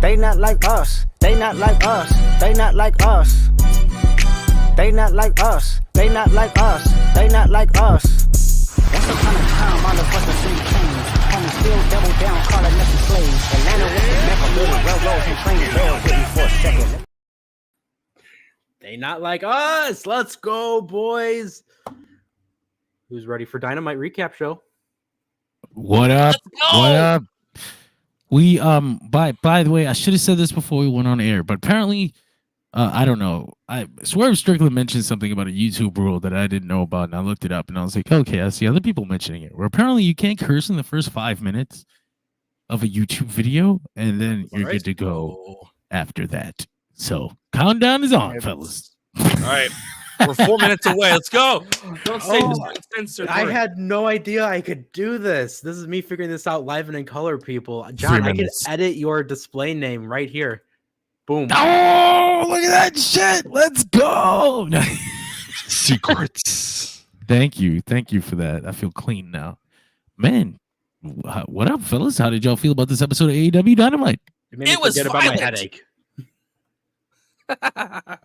They not like us. They not like us. They not like us. They not like us. They not like us. They not like us. That's the kind of time all of us are seeing change. Homies still double down, calling us slaves. Atlanta was the mecca, little railroads and trains. Rails hit me for a second. They not like us. Let's go, boys. Who's ready for Dynamite recap show? What up? What up? We by the way, I should have said this before we went on air, but apparently I don't know. Swerve Strickland mentioned something about a YouTube rule that I didn't know about, and I looked it up and I was like, okay, I see other people mentioning it. Where apparently you can't curse in the first 5 minutes of a YouTube video, and then you're good to go after that. So countdown is on, fellas. All right. We're 4 minutes away. Let's go. Don't say censored. I had no idea I could do this. This is me figuring this out live and in color, people. John, I could edit your display name right here. Boom. Oh, look at that shit. Let's go. Secrets. Thank you for that. I feel clean now. Man, what up, fellas? How did y'all feel about this episode of AEW Dynamite? It was about my headache. There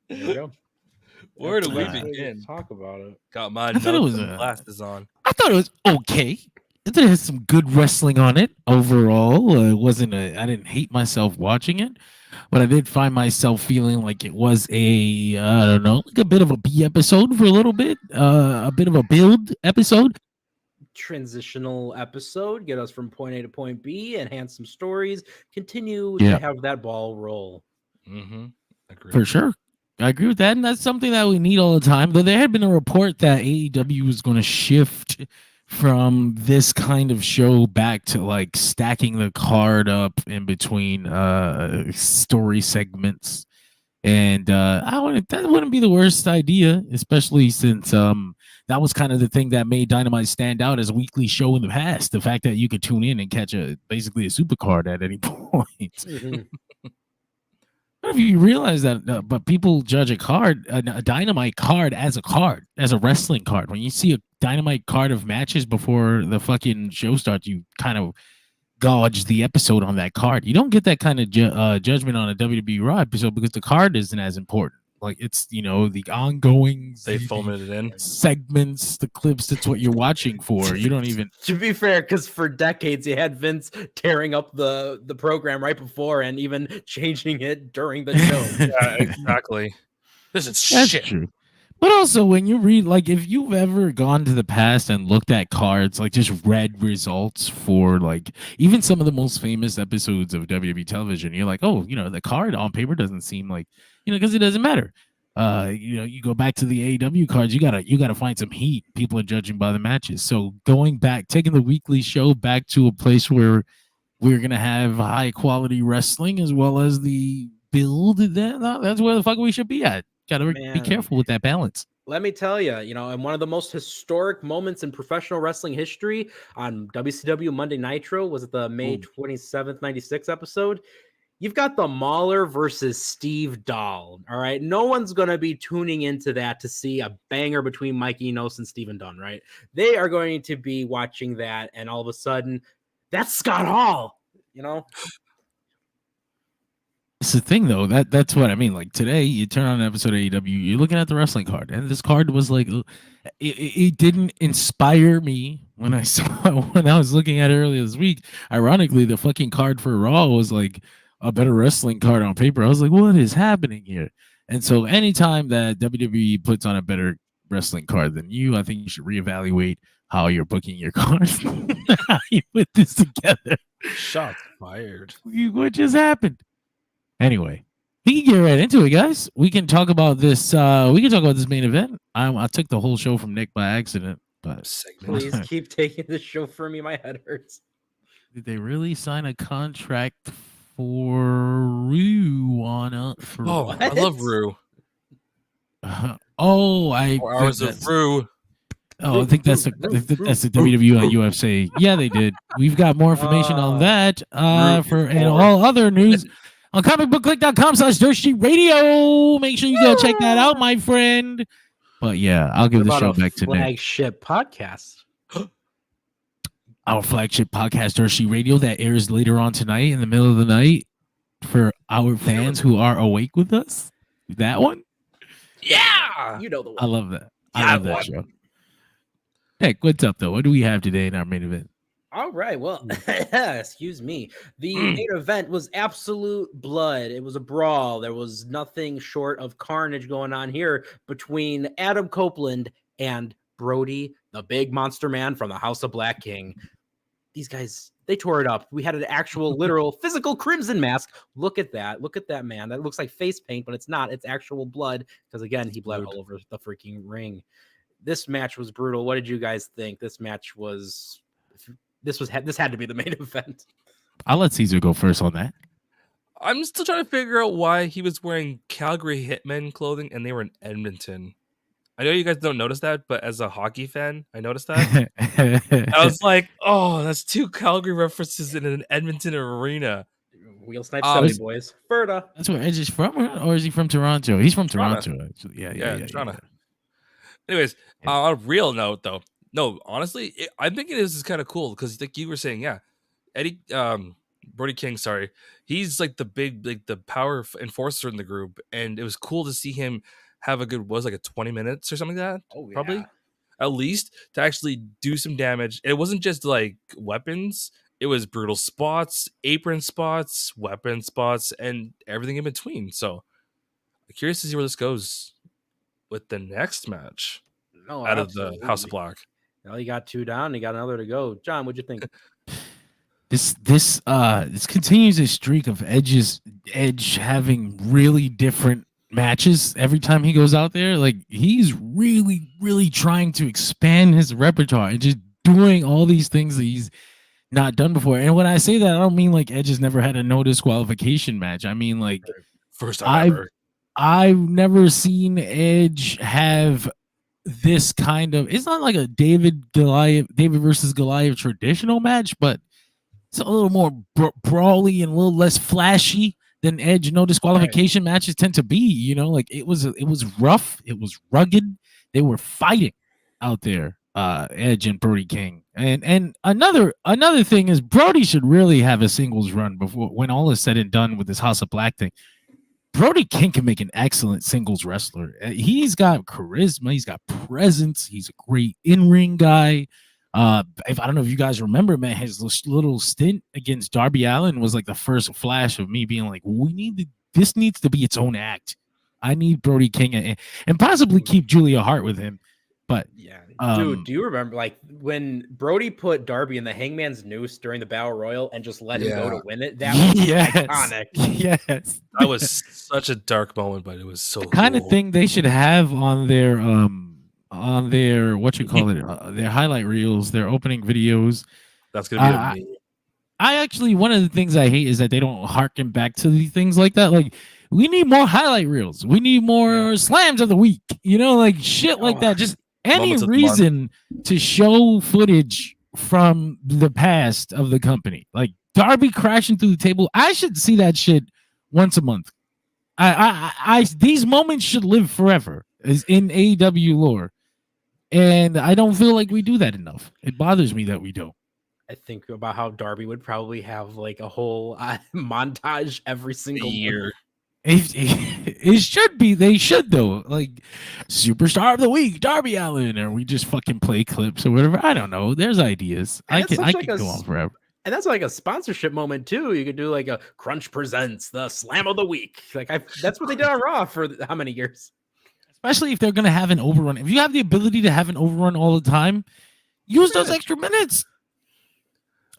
we go. Where do we begin? Talk about it. Got my glasses on. I thought it was okay. It had some good wrestling on it overall. It wasn't I didn't hate myself watching it, but I did find myself feeling like it was I don't know, like a bit of a B episode for a little bit, a bit of a build episode. Transitional episode, get us from point A to point B, enhance some stories, continue to have that ball roll. Mm-hmm. Agreed. For sure. I agree with that, and that's something that we need all the time. Though there had been a report that AEW was going to shift from this kind of show back to like stacking the card up in between story segments, and that wouldn't be the worst idea, especially since that was kind of the thing that made Dynamite stand out as a weekly show in the past. The fact that you could tune in and catch basically a super card at any point. Mm-hmm. If you realize that, but people judge a Dynamite card, as a wrestling card. When you see a Dynamite card of matches before the fucking show starts, you kind of gauge the episode on that card. You don't get that kind of judgment on a WWE Raw episode because the card isn't as important. Like it's, the ongoing they folded it in segments, the clips. That's what you're watching for. You don't even. To be fair, because for decades you had Vince tearing up the program right before and even changing it during the show. Yeah, exactly. This is That's shit. True. But also, when you read, like, if you've ever gone to the past and looked at cards, like, just read results for, like, even some of the most famous episodes of WWE television, you're like, oh, the card on paper doesn't seem like, because it doesn't matter. You go back to the AEW cards, you gotta find some heat. People are judging by the matches. So going back, taking the weekly show back to a place where we're gonna have high quality wrestling as well as the build, that's where the fuck we should be at. Gotta be careful with that balance. Let me tell you, in one of the most historic moments in professional wrestling history on WCW Monday Nitro, was it the May 27th, 96 episode? You've got the Mauler versus Steve Dahl. All right. No one's going to be tuning into that to see a banger between Mike Enos and Steven Dunn, right? They are going to be watching that, and all of a sudden, that's Scott Hall, It's the thing, though. That's what I mean. Like today, you turn on an episode of AEW, you're looking at the wrestling card, and this card was like, it didn't inspire me when I was looking at it earlier this week. Ironically, the fucking card for Raw was like a better wrestling card on paper. I was like, what is happening here? And so anytime that WWE puts on a better wrestling card than you, I think you should reevaluate how you're booking your cards. How you put this together. Shots fired. What just happened? Anyway, we can get right into it, guys. We can talk about this. We can talk about this main event. I took the whole show from Nick by accident, but please keep taking the show for me. My head hurts. Did they really sign a contract for Rue on I love Rue. 4 hours of Rue. Oh, I think that's the WWE on UFC. Yeah, they did. We've got more information on that and all other news on comicbookclick.com/DirtSheetRadio. Make sure you go check that out, my friend. But yeah, I'll give the show back to Nick. Flagship podcast. our flagship podcast, Anarchy Radio, that airs later on tonight in the middle of the night for our fans who are awake with us. That one? Yeah. You know the one. I love that. Yeah, I love that one. show. Heck, what's up, though? What do we have today in our main event? All right. Well, excuse me. The main event was absolute blood. It was a brawl. There was nothing short of carnage going on here between Adam Copeland and Brody, the big monster man from the House of Black King. These guys, they tore it up. We had an actual, literal, physical crimson mask. Look at that. Look at that, man. That looks like face paint, but it's not. It's actual blood because, again, he bled all over the freaking ring. This match was brutal. What did you guys think? This match was... This had to be the main event. I'll let Caesar go first on that. I'm still trying to figure out why he was wearing Calgary Hitmen clothing and they were in Edmonton. I know you guys don't notice that, but as a hockey fan, I noticed that. I was like, oh, that's two Calgary references in an Edmonton arena. Wheel Snipe 70, boys. Beretta. That's where Edge is from, or is he from Toronto? He's from Toronto. Toronto, actually. Yeah. Toronto. Anyways, on a real note, though, no, honestly, I'm thinking this is kind of cool because, like you were saying, yeah, Brody King, sorry, he's like the big, like the power enforcer in the group, and it was cool to see him have a good, like a 20 minutes or something like that. Oh, yeah. Probably at least to actually do some damage. It wasn't just like weapons; it was brutal spots, apron spots, weapon spots, and everything in between. So, I'm curious to see where this goes with the next match out of the House of Black. Well, you got two down, you got another to go. John, what'd you think? This continues a streak of Edge having really different matches every time he goes out there. Like he's really trying to expand his repertoire and just doing all these things that he's not done before. And when I say that, I don't mean like Edge has never had a no disqualification match. I mean like first time ever. I've never seen Edge have this kind of, it's not like a David versus Goliath traditional match, but it's a little more brawly and a little less flashy than Edge no disqualification matches tend to be. You know, like it was rough, it was rugged. They were fighting out there, Edge and Brody King. And another thing is Brody should really have a singles run before, when all is said and done with this House of Black thing. Brody King can make an excellent singles wrestler. He's got charisma. He's got presence. He's a great in-ring guy. If I don't know if you guys remember, man, his little stint against Darby Allin was like the first flash of me being like, this needs to be its own act. I need Brody King and possibly keep Julia Hart with him. But yeah, dude, do you remember like when Brody put Darby in the Hangman's Noose during the Battle Royal and just let him go to win it? That was iconic. Yes, that was such a dark moment, but it was so the kind of thing they should have on their what you call it, their highlight reels, their opening videos. That's gonna be I actually, one of the things I hate is that they don't harken back to these things like that. Like, we need more highlight reels. We need more slams of the week. You know, like shit like that. Just any reason to show footage from the past of the company. Like Darby crashing through the table. I should see that shit once a month. These moments should live forever is in AEW lore. And I don't feel like we do that enough. It bothers me that we don't. I think about how Darby would probably have like a whole montage every single year. It should be. They should though. Like Superstar of the Week, Darby Allin, or we just fucking play clips or whatever. I don't know. There's ideas. I can go on forever. And that's like a sponsorship moment too. You could do like a Crunch presents the Slam of the Week. Like that's what they did on Raw for how many years? Especially if they're gonna have an overrun. If you have the ability to have an overrun all the time, use those extra minutes.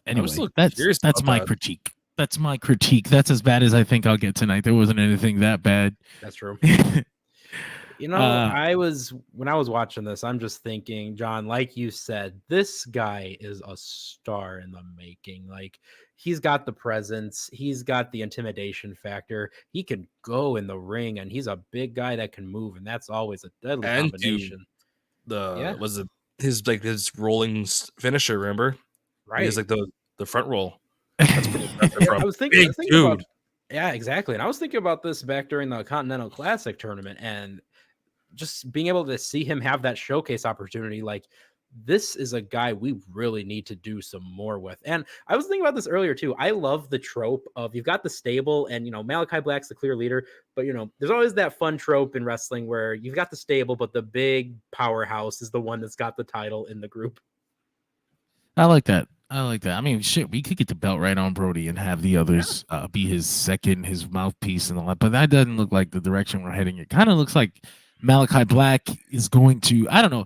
Anyway, that's my critique. That's my critique. That's as bad as I think I'll get tonight. There wasn't anything that bad. That's true. You know, when I was watching this, I'm just thinking, John, like you said, this guy is a star in the making. Like he's got the presence, he's got the intimidation factor. He can go in the ring, and he's a big guy that can move, and that's always a deadly combination. Was it his rolling finisher? Remember, right? He has like the front roll. That's pretty impressive. I was thinking about, yeah, exactly. And I was thinking about this back during the Continental Classic tournament, and just being able to see him have that showcase opportunity. Like this is a guy we really need to do some more with. And I was thinking about this earlier too. I love the trope of you've got the stable and, you know, Malachi Black's the clear leader, but, you know, there's always that fun trope in wrestling where you've got the stable, but the big powerhouse is the one that's got the title in the group. I like that. I mean, shit, we could get the belt right on Brody and have the others be his mouthpiece and all that, but that doesn't look like the direction we're heading. It kind of looks like Malachi Black is going to, I don't know,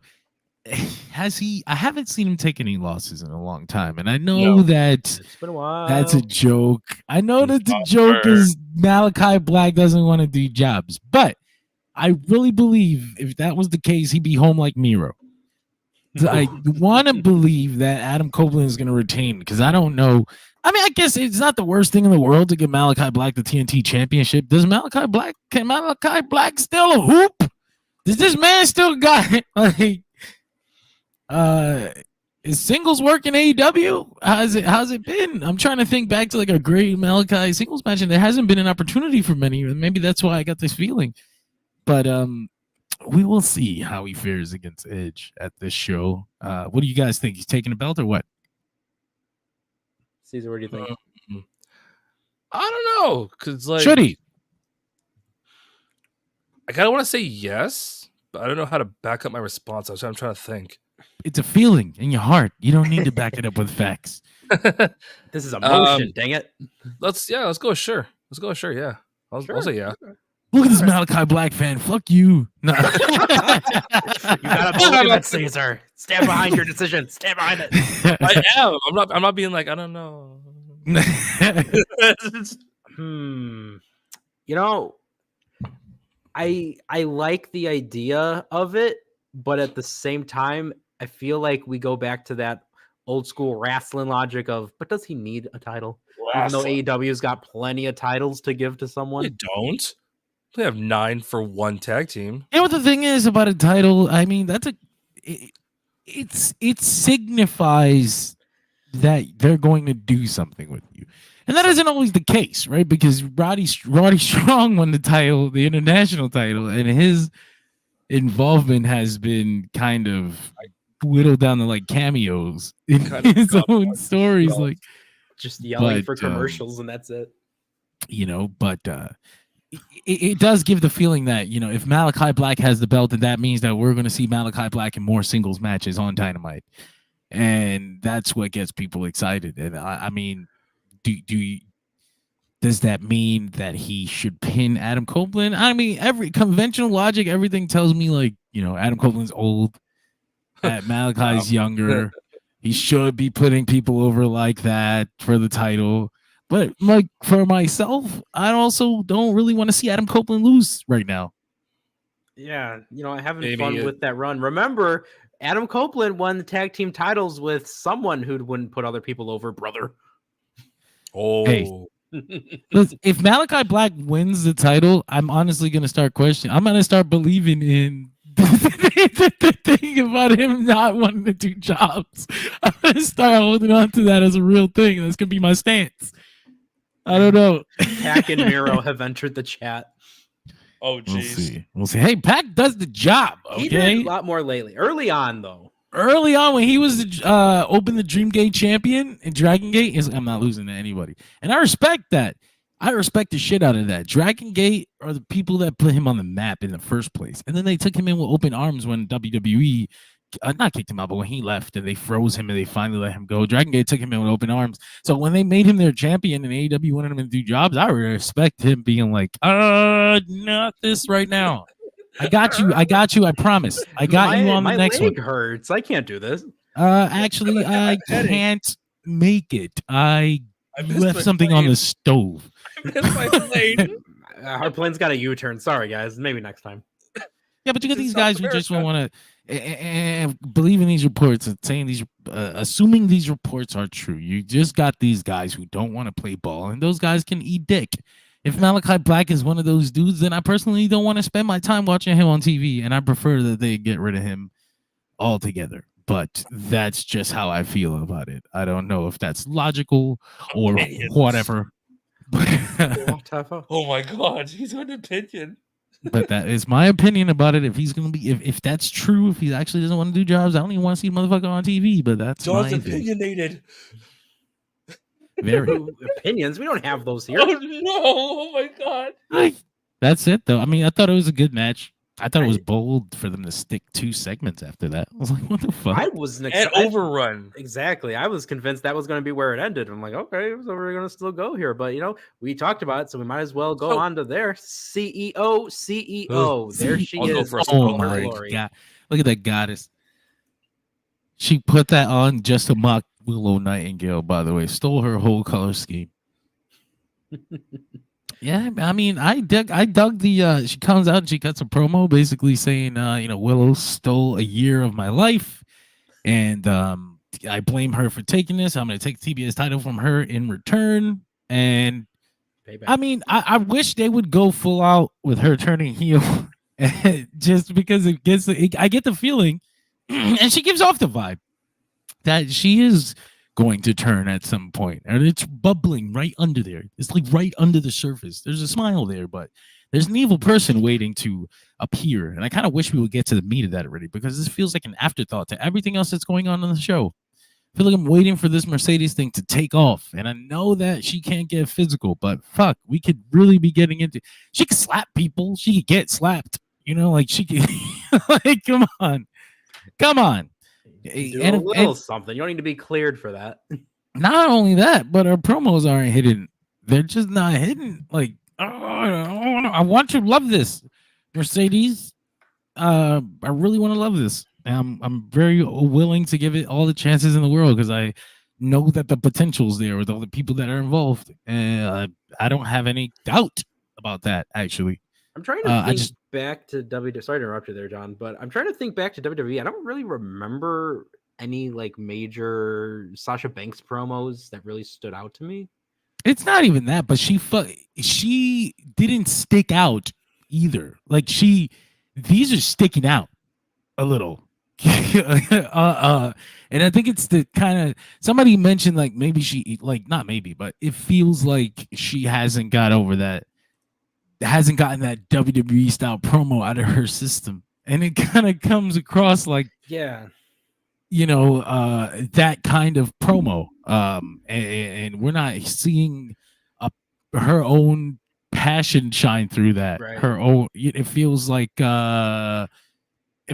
I haven't seen him take any losses in a long time, and I know that It's been a while. that's a joke. I know that the joke is Malachi Black doesn't want to do jobs, but I really believe if that was the case, he'd be home like Miro. I want to believe that Adam Copeland is going to retain, because I don't know. I mean, I guess it's not the worst thing in the world to give Malachi Black the TNT championship. Can Malachi Black still a hoop? Does this man still got like is singles work in AEW? How's it been? I'm trying to think back to like a great Malachi singles match, and there hasn't been an opportunity for many. Maybe that's why I got this feeling. But we will see how he fares against Edge at this show. What do you guys think? He's taking a belt or what? Caesar, what do you think? I don't know, because like, Should he? I kind of want to say yes, but I don't know how to back up my response. So I'm trying to think. It's a feeling in your heart. You don't need to back it up with facts. This is emotion, dang it. Let's go. Sure. Let's go. Sure. Yeah. I'll say yeah. Look at this Malachi Black fan. Fuck you. No. You gotta believe it, Caesar. Stand behind your decision. Stand behind it. I am. I'm not being like, I don't know. You know, I like the idea of it, but at the same time, I feel like we go back to that old school wrestling logic of, but does he need a title? Even though AEW's got plenty of titles to give to someone. They don't. They have 9 for one tag team. You know what the thing is about a title? I mean, it signifies that they're going to do something with you. And that isn't always the case, right? Because Roddy Strong won the title, the international title, and his involvement has been kind of whittled down to like cameos in his own stories, like just yelling for commercials, and that's it. You know, but it does give the feeling that, you know, if Malachi Black has the belt, then that means that we're going to see Malachi Black in more singles matches on Dynamite, and that's what gets people excited. And I mean, does that mean that he should pin Adam Copeland? I mean, every conventional logic, everything tells me, like, you know, Adam Copeland's old, Malachi's younger. He should be putting people over like that for the title. But like for myself, I also don't really want to see Adam Copeland lose right now. Yeah, you know, having fun with that run. Remember, Adam Copeland won the tag team titles with someone who wouldn't put other people over, brother. Oh, hey, listen, if Malachi Black wins the title, I'm honestly going to start questioning. I'm going to start believing in the thing about him not wanting to do jobs. I'm going to start holding on to that as a real thing. That's going to be my stance. I don't know. Pac and Miro have entered the chat. Oh, geez. We'll see. Hey, Pac does the job. Okay? He did a lot more lately. Early on, though. Early on, when he was Open the Dream Gate champion in Dragon Gate, I'm not losing to anybody. And I respect that. I respect the shit out of that. Dragon Gate are the people that put him on the map in the first place. And then they took him in with open arms when WWE not kicked him out, but when he left and they froze him and they finally let him go. Dragon Gate took him in with open arms. So when they made him their champion and AEW wanted him to do jobs, I respect him being like, not this right now. I got you. I promise. I got you on the next one. My leg hurts. I can't do this. Actually, I can't make it. I left something on the stove. I missed my plane. Our plane's got a U-turn. Sorry, guys. Maybe next time. Yeah, but you got these guys who just want to believe in these reports and saying these, assuming these reports are true. You just got these guys who don't want to play ball, and those guys can eat dick. If Malachi Black is one of those dudes, then I personally don't want to spend my time watching him on TV, and I prefer that they get rid of him altogether. But that's just how I feel about it. I don't know if that's logical or whatever. Oh my God, he's an opinion. But that is my opinion about it. If he's gonna be, if that's true, if he actually doesn't want to do jobs, I don't even want to see motherfucker on TV. But that's John's my opinion. opinionated. Very. Opinions. We don't have those here. Oh no! Oh my god! Like, that's it though. I mean, I thought it was a good match. I thought it was bold for them to stick 2 segments after that. I was like, what the fuck? I wasn't And overrun. Exactly. I was convinced that was going to be where it ended. I'm like, okay, so we're going to still go here. But, we talked about it, so we might as well go on to their CEO. There she I'll go is. first. Oh my god. Look at that goddess. She put that on just to mock Willow Nightingale, by the way. Stole her whole color scheme. Yeah, I mean, I dug the she comes out and she cuts a promo basically saying Willow stole a year of my life, and I blame her for taking this. I'm gonna take the TBS title from her in return. And payback. I mean, I wish they would go full out with her turning heel, just because I get the feeling, and she gives off the vibe that she is going to turn at some point, and it's bubbling right under there. It's like right under the surface. There's a smile there, but there's an evil person waiting to appear, and I kind of wish we would get to the meat of that already, because this feels like an afterthought to everything else that's going on the show. I feel like I'm waiting for this Mercedes thing to take off, and I know that she can't get physical, but fuck, we could really be getting into. She could slap people. She could get slapped. Like she could. Like, come on. Do a little something. You don't need to be cleared for that. Not only that, but her promos aren't hidden. They're just not hidden. Like, I want to love this, Mercedes. I really want to love this. I'm very willing to give it all the chances in the world, because I know that the potential's there with all the people that are involved. And I don't have any doubt about that, actually. I'm trying to think back to WWE. Sorry to interrupt you there, John, but I'm trying to think back to WWE. I don't really remember any like major Sasha Banks promos that really stood out to me. It's not even that, but she didn't stick out either. Like these are sticking out a little. And I think it's the kind of, somebody mentioned like maybe she, like, not maybe, but it feels like she hasn't gotten that WWE style promo out of her system, and it kind of comes across like, that kind of promo, and we're not seeing her own passion shine through that. Right. Her own, it feels like it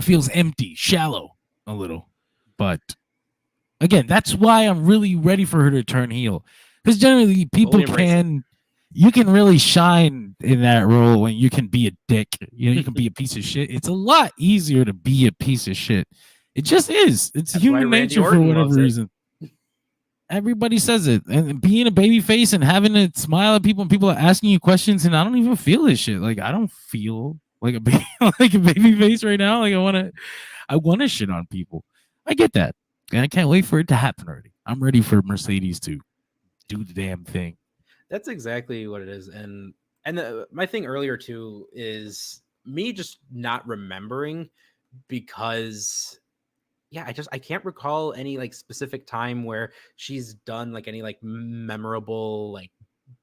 feels empty, shallow a little. But again, that's why I'm really ready for her to turn heel, because generally people you can really shine in that role when you can be a dick. You can be a piece of shit. It's a lot easier to be a piece of shit. It just is. It's human nature for whatever reason. Everybody says it. And being a baby face and having to smile at people, and people are asking you questions, and I don't even feel this shit. Like, I don't feel like a baby face right now. Like, I want to shit on people. I get that. And I can't wait for it to happen already. I'm ready for Mercedes to do the damn thing. That's exactly what it is. And my thing earlier too is me just not remembering, because I can't recall any like specific time where she's done like any like memorable like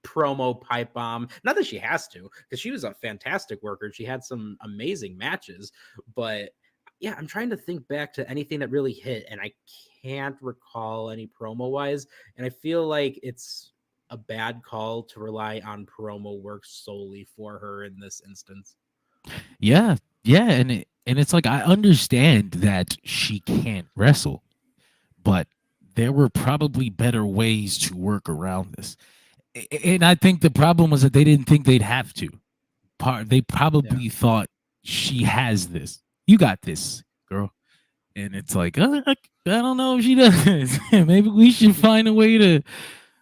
promo pipe bomb. Not that she has to, because she was a fantastic worker. She had some amazing matches, but I'm trying to think back to anything that really hit, and I can't recall any promo wise. And I feel like it's a bad call to rely on promo work solely for her in this instance. Yeah, and it's like, I understand that she can't wrestle, but there were probably better ways to work around this. And I think the problem was that they didn't think they'd have to. They probably thought, she has this. You got this, girl. And it's like, I don't know if she does. Maybe we should find a way to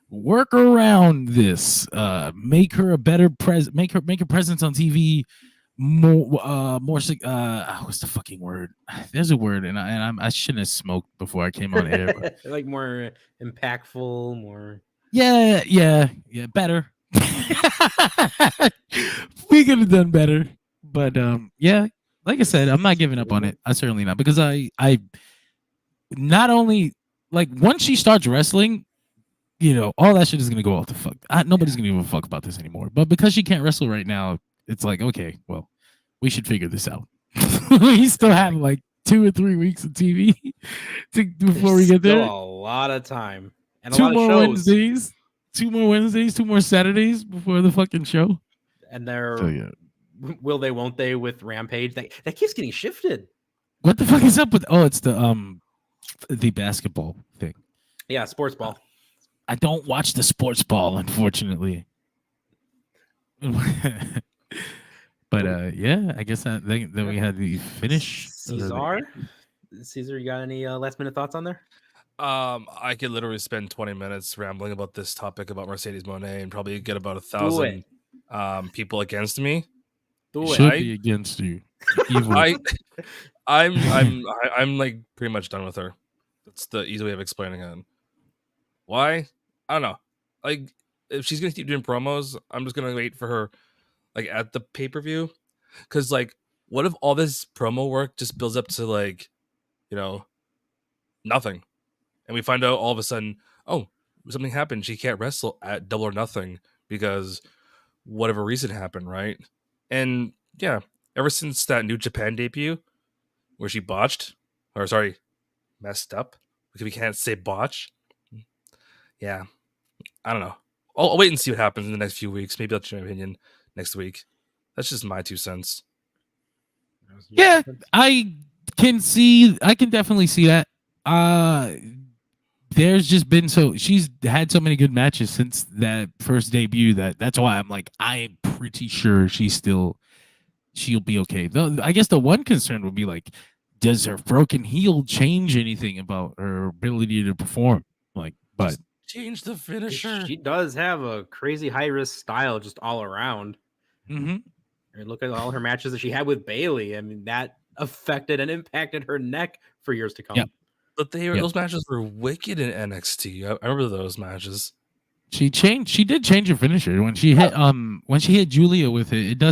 work around this. Make her a better make her presence on TV more what's the fucking word? There's a word, and I shouldn't have smoked before I came on air. But like more impactful, more better. We could have done better, but like I said, I'm not giving up on it. I certainly not, because I not only, like, once she starts wrestling, all that shit is gonna go off the fuck. Nobody's gonna give a fuck about this anymore. But because she can't wrestle right now, it's like, okay, well, we should figure this out. We still have like 2 or 3 weeks of TV before we get there. Still a lot of time and a 2 lot of more shows. Wednesdays. 2 more Wednesdays, 2 more Saturdays before the fucking show. And they're So yeah. will they, won't they with Rampage? That keeps getting shifted. What the fuck is up with? Oh, it's the basketball thing. Yeah, sports ball. I don't watch the sports ball, unfortunately. But yeah, I guess then we had the finish. Caesar, you got any last minute thoughts on there? I could literally spend 20 minutes rambling about this topic about Mercedes Mone and probably get about 1,000 people against me. Should be against you. Evil. I'm like pretty much done with her. That's the easy way of explaining it. Why? I don't know. Like, if she's gonna keep doing promos, I'm just gonna wait for her, like, at the pay-per-view. Because, like, what if all this promo work just builds up to, like, you know, nothing, and we find out all of a sudden, oh, something happened. She can't wrestle at Double or Nothing because whatever reason happened, right? And yeah, ever since that New Japan debut where she messed up, because we can't say botch. Yeah, I don't know. I'll wait and see what happens in the next few weeks. Maybe I'll change my opinion next week. That's just my 2 cents. Yeah, I can definitely see that. There's just been she's had so many good matches since that first debut that's why I'm like, I'm pretty sure she'll be okay. Though I guess the one concern would be like, does her broken heel change anything about her ability to perform? Like, but change the finisher. She does have a crazy high risk style just all around. Mm-hmm. And look at all her matches that she had with Bayley. I mean, that affected and impacted her neck for years to come. Yep. But those matches were wicked in NXT. I remember those matches. She did change her finisher when she hit Julia with it.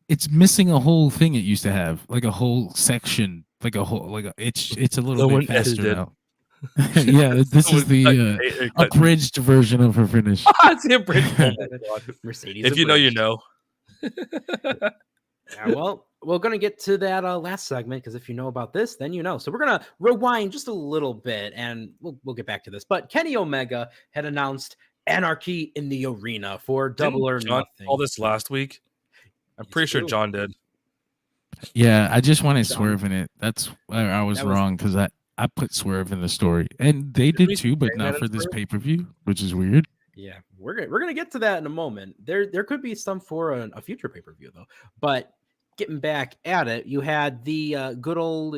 It's missing a whole thing it used to have, like a whole section, it's a little bit faster now. Yeah, this is the abridged version of her finish. It's the abridged. Mercedes. If you know, you know. Yeah, well, we're going to get to that last segment, because if you know about this, then you know. So we're going to rewind just a little bit, and we'll get back to this. But Kenny Omega had announced Anarchy in the Arena for Double or Nothing. All this last week? I'm pretty sure John did. Yeah, I just wanted Swerve in it. That's where I was wrong, because I put Swerve in the story, and they did too, but not for this pay-per-view, which is weird. Yeah, we're gonna get to that in a moment. There could be some for a future pay-per-view though. But getting back at it, you had the good old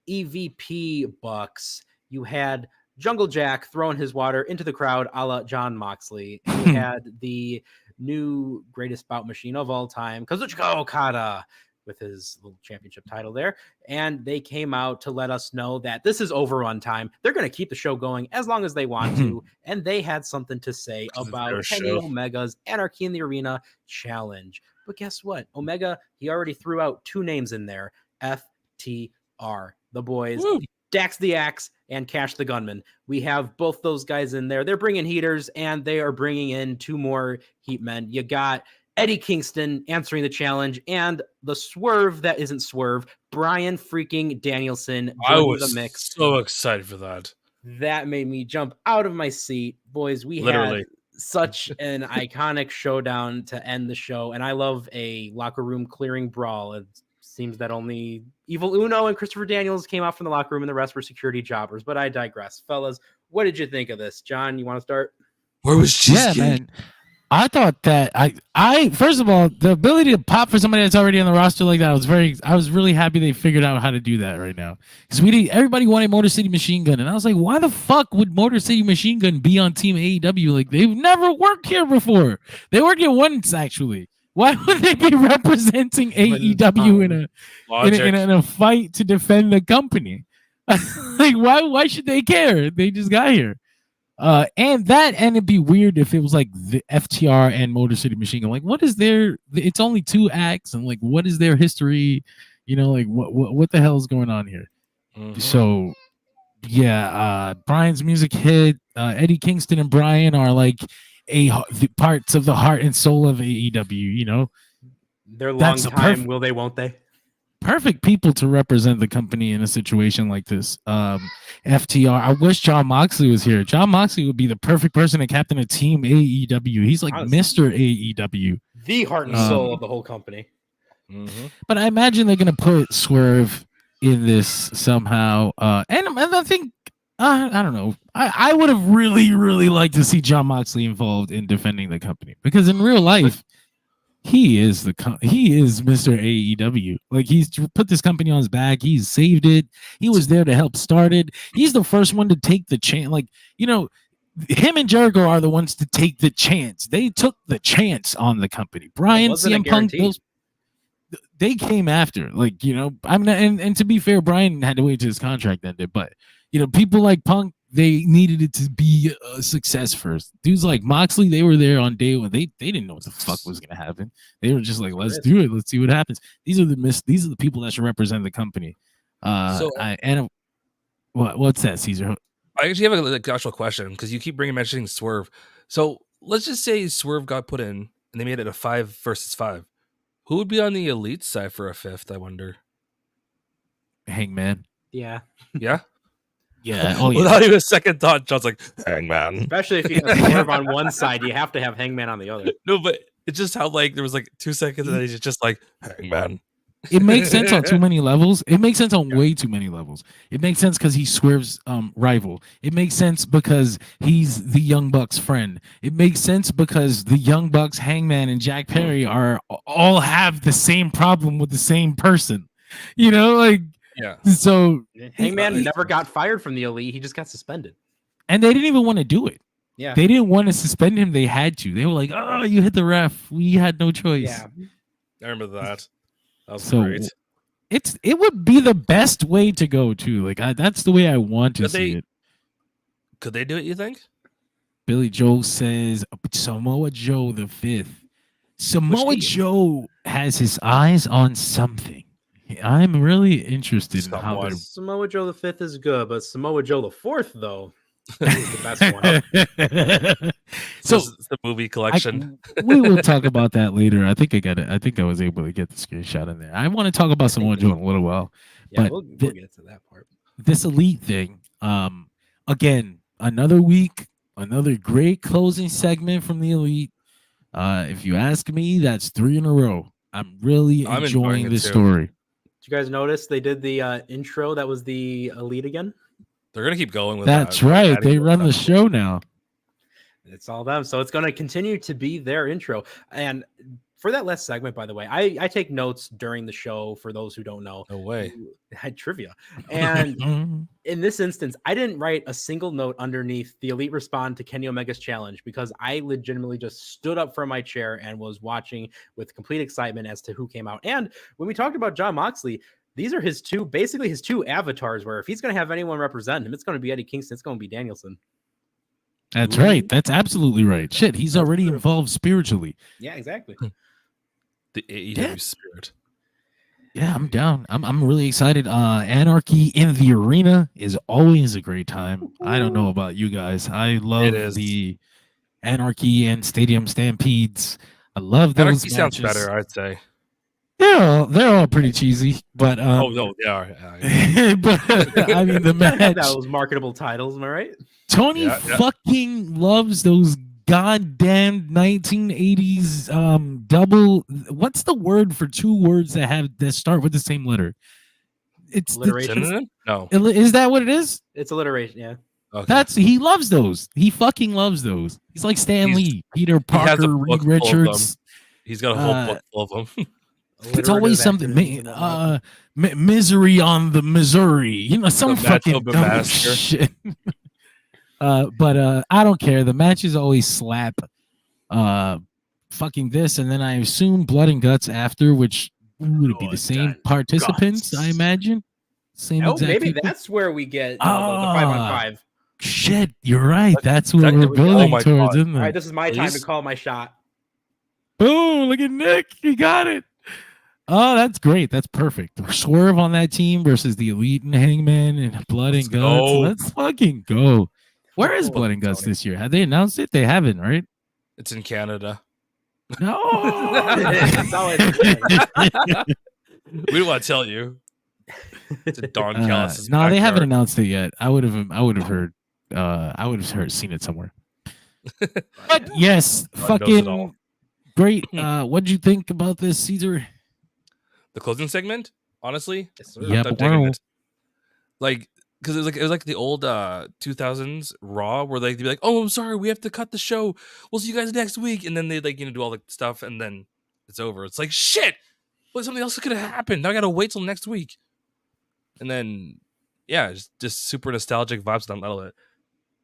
EVP Bucks. You had Jungle Jack throwing his water into the crowd, a la John Moxley. And you had the new greatest bout machine of all time, Kazuchika Okada, with his little championship title there. And they came out to let us know that this is overrun time. They're going to keep the show going as long as they want to. And they had something to say about Kenny Omega's Anarchy in the Arena challenge. But guess what? Omega, he already threw out 2 names in there. FTR, the boys, Dax the Axe and Cash the Gunman. We have both those guys in there. They're bringing heaters, and they are bringing in 2 more heat men. You got Eddie Kingston answering the challenge, and the Swerve that isn't Swerve, Brian freaking Danielson. I was the mix. So excited for that. That made me jump out of my seat. Boys, we had such an iconic showdown to end the show, and I love a locker room clearing brawl. It seems that only Evil Uno and Christopher Daniels came out from the locker room, and the rest were security jobbers, but I digress. Fellas, what did you think of this? John, you want to start? Where was Cheesecake? Yeah, man. I thought that I first of all, the ability to pop for somebody that's already on the roster like that, I was really happy they figured out how to do that right now. Because everybody wanted Motor City Machine Gun, and I was like, why the fuck would Motor City Machine Gun be on Team AEW? Like, they've never worked here before. They worked here once, actually. Why would they be representing AEW in a fight to defend the company? Like, why should they care? They just got here. And it'd be weird if it was like the FTR and Motor City Machine Gun. Like, what is it's only 2 acts, and like, what is their history? You know, like what the hell is going on here? Mm-hmm. So yeah, Brian's music hit. Eddie Kingston and Brian are like the parts of the heart and soul of AEW, you know? They're long That's time. Will they? Won't they? perfect people to represent the company in a situation like this. FTR. I wish John Moxley was here. John Moxley would be the perfect person to captain a team AEW. He's like Honestly. Mr. AEW. The heart and soul of the whole company. But I imagine they're gonna put Swerve in this somehow. And I think I don't know. I would have really liked to see John Moxley involved in defending the company, because in real life, he is Mr. AEW. Like, he's put this company on his back. He's saved it. He was there to help start it. He's the first one to take the chance. Like, him and Jericho are the ones to take the chance. They took the chance on the company. Brian, CM Punk, they came after. Like, I mean, and to be fair, Brian had to wait till his contract ended. But people like Punk, they needed it to be a success first. Dudes like Moxley, they were there on day one. They didn't know what the fuck was gonna happen. They were just like, let's do it. Let's see what happens. These are the people that should represent the company. What's that, Caesar? I actually have an actual question, because you keep mentioning Swerve. So let's just say Swerve got put in and they made it a 5 versus 5. Who would be on the elite side for a 5th, I wonder? Hangman. Yeah. Yeah? Yeah. Oh, yeah. Without even a second thought, John's like, Hangman. Especially if you have Swerve on one side, you have to have Hangman on the other. No, but it's just how, like, there was like 2 seconds and then he's just like, Hangman. It makes sense on too many levels. It makes sense on way too many levels. It makes sense because he's Swerve's rival. It makes sense because he's the Young Bucks' friend. It makes sense because the Young Bucks, Hangman, and Jack Perry all have the same problem with the same person. Yeah. So Hangman never got fired from the elite. He just got suspended. And they didn't even want to do it. Yeah. They didn't want to suspend him. They had to. They were like, "Oh, you hit the ref. We had no choice." Yeah. I remember that. That was So great. it would be the best way to go too. Like, that's the way I want to see it. Could they do it, you think? Billy Joe says Samoa Joe the 5th. Samoa Joe has his eyes on something. I'm really interested in how they're... Samoa Joe the 5th is good, but Samoa Joe the 4th, though, is the best one. So it's the movie collection. We will talk about that later. I think I was able to get the screenshot in there. I want to talk about Samoa Joe in a little while. Yeah, but we'll get to that part. This elite thing, again, another week, another great closing segment from the elite. If you ask me, that's 3 in a row. I'm really enjoying this story. Did you guys notice they did the intro that was the elite again? They're going to keep going with that. That's right. They run the show now. It's all them. So it's going to continue to be their intro. And for that last segment, by the way, I take notes during the show for those who don't know. No way. I had trivia. And in this instance, I didn't write a single note underneath the elite respond to Kenny Omega's challenge, because I legitimately just stood up from my chair and was watching with complete excitement as to who came out. And when we talked about Jon Moxley, these are his two avatars, where if he's going to have anyone represent him, it's going to be Eddie Kingston. It's going to be Danielson. That's right. That's absolutely right. Shit, he's already involved spiritually. Yeah, exactly. The AEW spirit. Yeah, I'm down. I'm really excited. Anarchy in the arena is always a great time. I don't know about you guys. I love the Anarchy and Stadium Stampedes. I love those Anarchy matches. Sounds better, I'd say. They're all pretty cheesy, but oh no, they are. But I mean, the match. Those marketable titles, am I right? Tony fucking loves those goddamn 1980s double. What's the word for 2 words that start with the same letter? It's alliteration. No, is that what it is? It's alliteration. Yeah. Okay. He loves those. He fucking loves those. He's like Stan Lee, Peter Parker, Reed Richards. He's got a whole book full of them. It's always something. Misery on the Missouri. Some fucking dumb shit. But I don't care. The matches always slap. Fucking this, and then I assume Blood and Guts after, which would be the same participants, I imagine. Same. Oh, maybe that's where we get the 5-on-5. Shit, you're right. That's what we're building towards, isn't it? All right, this is my time to call my shot. Boom! Look at Nick. He got it. Oh, that's great. That's perfect. Swerve on that team versus the Elite and Hangman and Blood and Guts. Let's fucking go. Where is Blood and Guts this year? Have they announced it? They haven't, right? It's in Canada. No. That's all I can say. We don't want to tell you. It's a Don Callis. No, they haven't announced it yet. I would have heard. Seen it somewhere. But yes, God knows it all. fucking great. What did you think about this, Caesar? The closing segment, honestly, Yes, sir. Yep. I'm digging it. Like, because it was like the old 2000s Raw where they'd be like, "Oh, I'm sorry, we have to cut the show. We'll see you guys next week," and then they do all the stuff, and then it's over. It's like shit. But something else could have happened. Now I gotta wait till next week. And then, yeah, just super nostalgic vibes on all of it.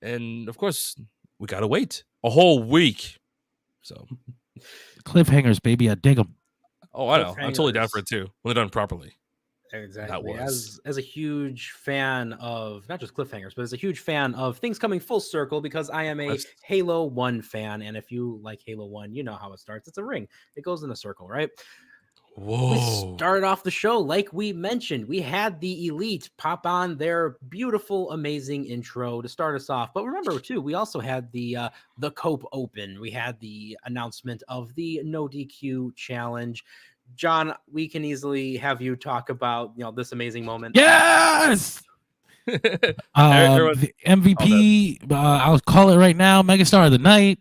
And of course, we gotta wait a whole week. So Cliffhangers, baby, I dig them. oh, I know. I'm totally down for it too when they're done properly. Exactly. That was. As a huge fan of not just cliffhangers, but as a huge fan of things coming full circle, because I am a Yes. Halo 1 fan, and if you like Halo 1, you know how it starts. It's a ring. It goes in a circle, right? Whoa. We started off the show like we mentioned. We had the Elite pop on their beautiful, amazing intro to start us off. But remember, too, we also had the Cope Open. We had the announcement of the No DQ challenge. John, we can easily have you talk about this amazing moment. Yes. Everyone- The MVP. I'll call it right now. Megastar of the night.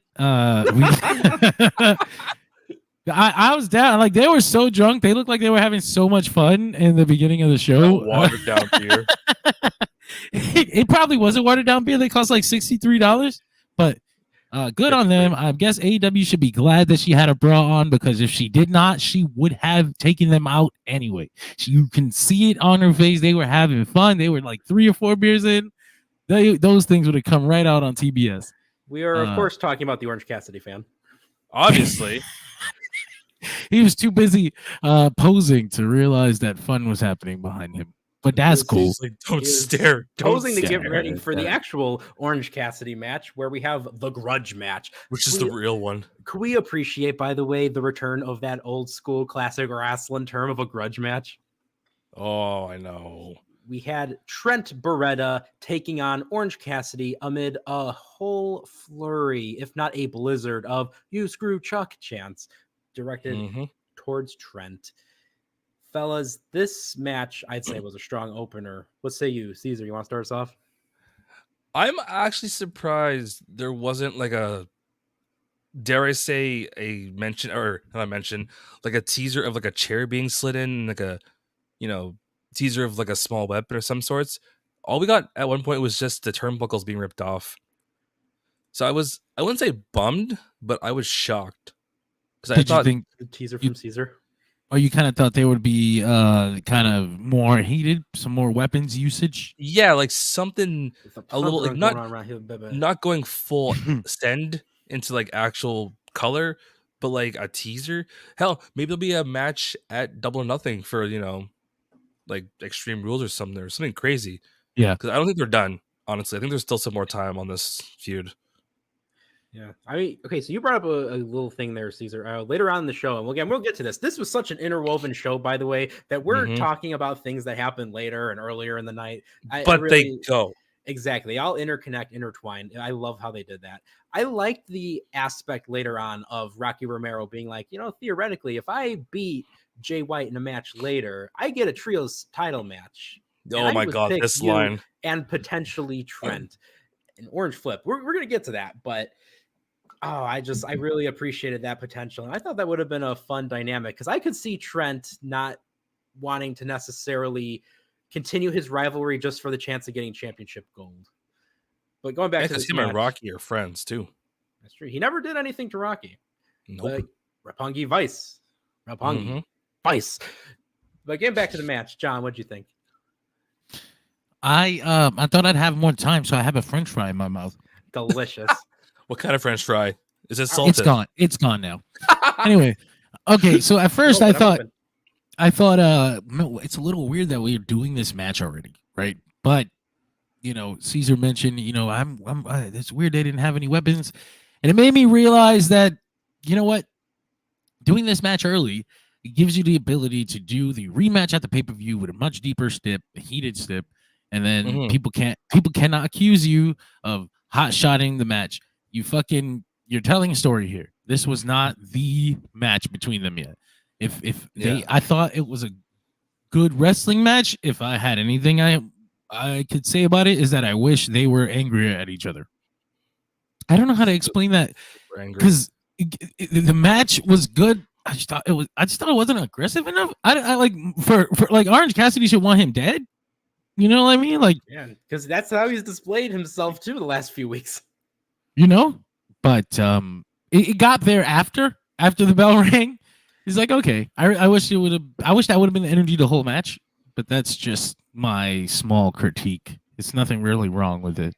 I was down. Like, they were so drunk. They looked like they were having so much fun in the beginning of the show. Watered down beer. It probably wasn't watered down beer. They cost like $63, but good on them. I guess AEW should be glad that she had a bra on, because if she did not, she would have taken them out anyway. You can see it on her face. They were having fun. They were like 3 or 4 beers in. Those things would have come right out on TBS. We are, of course, talking about the Orange Cassidy fan. Obviously. He was too busy posing to realize that fun was happening behind him. But that's cool. He's like, don't He is stare. Don't Posing to get stare. ready for the actual Orange Cassidy match, where we have the grudge match. Which is the real one. Could we appreciate, by the way, the return of that old school classic wrestling term of a grudge match? Oh, I know. We had Trent Beretta taking on Orange Cassidy amid a whole flurry, if not a blizzard, of "you screw Chuck" chants directed towards Trent. Fellas, this match, I'd say, was a strong opener. What say you, Caesar? You want to start us off? I'm actually surprised there wasn't like a, dare I say, a mention, or not mention, like a teaser of like a chair being slid in, like a, teaser of like a small weapon or some sorts. All we got at one point was just the turnbuckles being ripped off. So I wouldn't say bummed, but I was shocked. Because I thought, you think The teaser from Caesar. or you kind of thought they would be kind of more heated, some more weapons usage? yeah, like something a little, like not going full send into like actual color, but like a teaser. Hell, maybe there'll be a match at Double or Nothing for like Extreme Rules or something crazy. Yeah, because I don't think they're done. Honestly, I think there's still some more time on this feud. Yeah, I mean, okay, so you brought up a little thing there, Caesar. Later on in the show, and we'll get to this. This was such an interwoven show, by the way, that we're talking about things that happened later and earlier in the night. They go. Exactly. I'll intertwine. I love how they did that. I liked the aspect later on of Rocky Romero being like, theoretically, if I beat Jay White in a match later, I get a trios title match. Oh my God, this line. And potentially Trent. An orange flip. We're going to get to that, but I really appreciated that potential. And I thought that would have been a fun dynamic, because I could see Trent not wanting to necessarily continue his rivalry just for the chance of getting championship gold. But going back to this him match, and Rocky are friends too. That's true. He never did anything to Rocky. Nope. Roppongi Vice. Vice. But getting back to the match, John, what'd you think? I thought I'd have more time, so I have a French fry in my mouth. Delicious. What kind of French fry? Is it salted? It's gone now. Anyway, okay. So at first I thought it's a little weird that we're doing this match already, right? But Caesar mentioned, it's weird they didn't have any weapons, and it made me realize that what, doing this match early, it gives you the ability to do the rematch at the pay-per-view with a much deeper stip, a heated stip, and then people cannot accuse you of hot shotting the match. You're telling a story here. This was not the match between them yet. If Yeah. they, I thought it was a good wrestling match. If I had anything I could say about it, is that I wish they were angrier at each other. I don't know how to explain that We're angry. because the match was good. I just thought it wasn't aggressive enough. I like for like Orange Cassidy should want him dead. You know what I mean? Like, Yeah, because that's how he's displayed himself too the last few weeks. you know, but it got there after the bell rang. He's like, okay, I wish that would have been the energy the whole match, but that's just my small critique. It's nothing really wrong with it.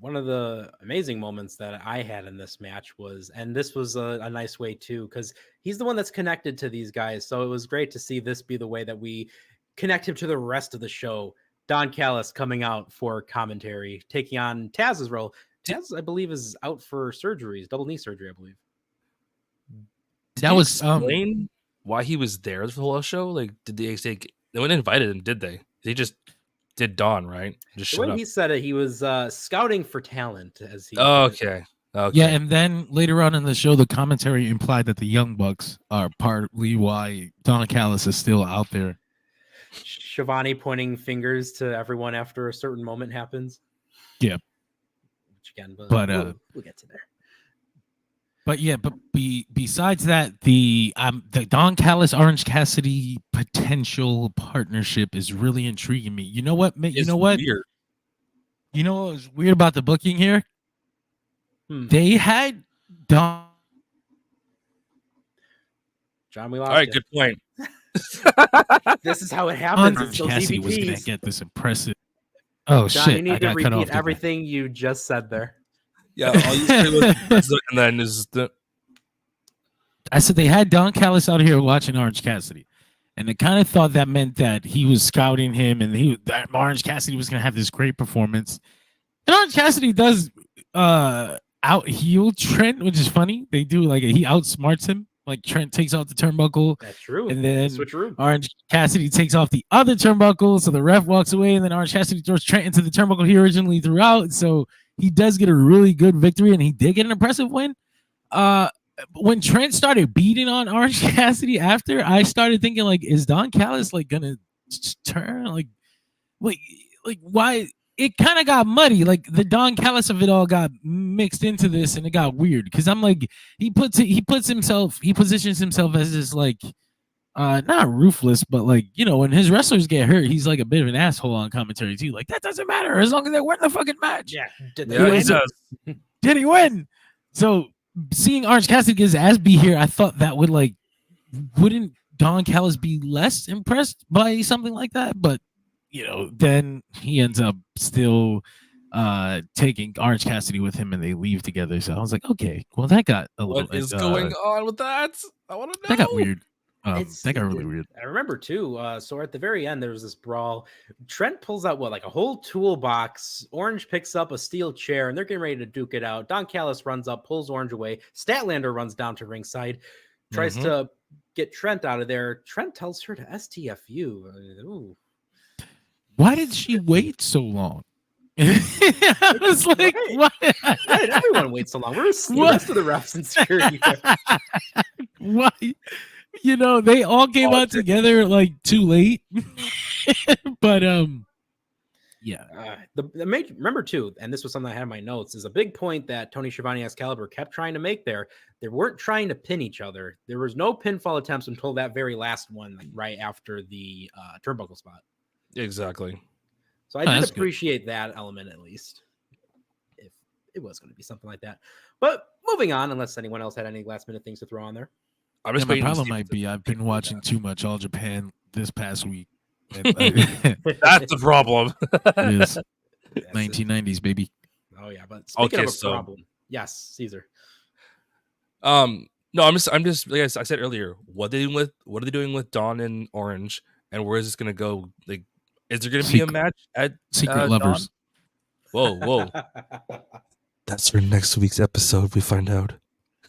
One of the amazing moments that I had in this match was, and this was a nice way too, because he's the one that's connected to these guys. So it was great to see this be the way that we connect him to the rest of the show. Don Callis coming out for commentary, taking on Taz's role. Taz, I believe, is out for surgeries, double knee surgery, I believe. That was explain why he was there for the whole show. Like, did they say no one invited him? Did they? They just did Don, right? Just The way showed up. he said it, he was scouting for talent, as he. Oh, okay. Okay. Yeah, and then later on in the show, the commentary implied that the Young Bucks are partly why Don Callis is still out there. Shivani pointing fingers to everyone after a certain moment happens. Yeah. Which again, But, we'll get to there. But yeah, but besides that, the Don Callis Orange Cassidy potential partnership is really intriguing me. You know what? You know what? Weird. You know what was weird about the booking here? They had Don. John, we lost. All right, you. good point. This is how it happens. Orange It's those Cassidy was going to EVPs. get this impressive. Oh John, shit! you need I to got cut off. repeat everything you just said there. Yeah, I'll use and then is the I said they had Don Callis out here watching Orange Cassidy, and they kind of thought that meant that he was scouting him, and that Orange Cassidy was going to have this great performance. And Orange Cassidy does out heel Trent, which is funny. They do he outsmarts him. Like Trent takes off the turnbuckle. That's true. And then switcheroo. Orange Cassidy takes off the other turnbuckle, so the ref walks away, and then Orange Cassidy throws Trent into the turnbuckle he originally threw out. So he does get a really good victory, and he did get an impressive win. When Trent started beating on Orange Cassidy after, I started thinking, is Don Callis gonna turn? Why? It kind of got muddy. The Don Callis of it all got mixed into this, and it got weird because I'm he positions himself as this not ruthless, but when his wrestlers get hurt, he's a bit of an asshole on commentary too. That doesn't matter as long as they win the fucking match. Yeah, he does. Did he win? So seeing Orange Cassidy get his ass beat here, I thought that wouldn't Don Callis be less impressed by something like that? But then he ends up still taking Orange Cassidy with him, and they leave together. So I was like, okay, well, that got a little. What is going on with that? I want to know. That got weird. That got really weird. I remember too. So at the very end, there was this brawl. Trent pulls out a whole toolbox. Orange picks up a steel chair, and they're getting ready to duke it out. Don Callis runs up, pulls Orange away. Statlander runs down to ringside, tries to get Trent out of there. Trent tells her to STFU. Ooh. Why did she wait so long? I was like, why did everyone wait so long? Where's the rest of the refs and security? Why? They all came out together too late. But yeah. Remember too, and this was something I had in my notes, is a big point that Tony Schiavone Excalibur kept trying to make there. They weren't trying to pin each other. There was no pinfall attempts until that very last one, right after the turnbuckle spot. Exactly. So I did appreciate that element, at least, if it was going to be something like that. But moving on, unless anyone else had any last minute things to throw on there. My problem might be I've been watching too much All Japan this past week. That's the problem. It is 1990s, baby. Oh yeah, but speaking of a problem, yes, Caesar. No, I'm just like I said earlier. What are they doing with Dawn and Orange, and where is this gonna go? Is there gonna be a match at Secret Lovers? Dawn? Whoa. That's for next week's episode. We find out.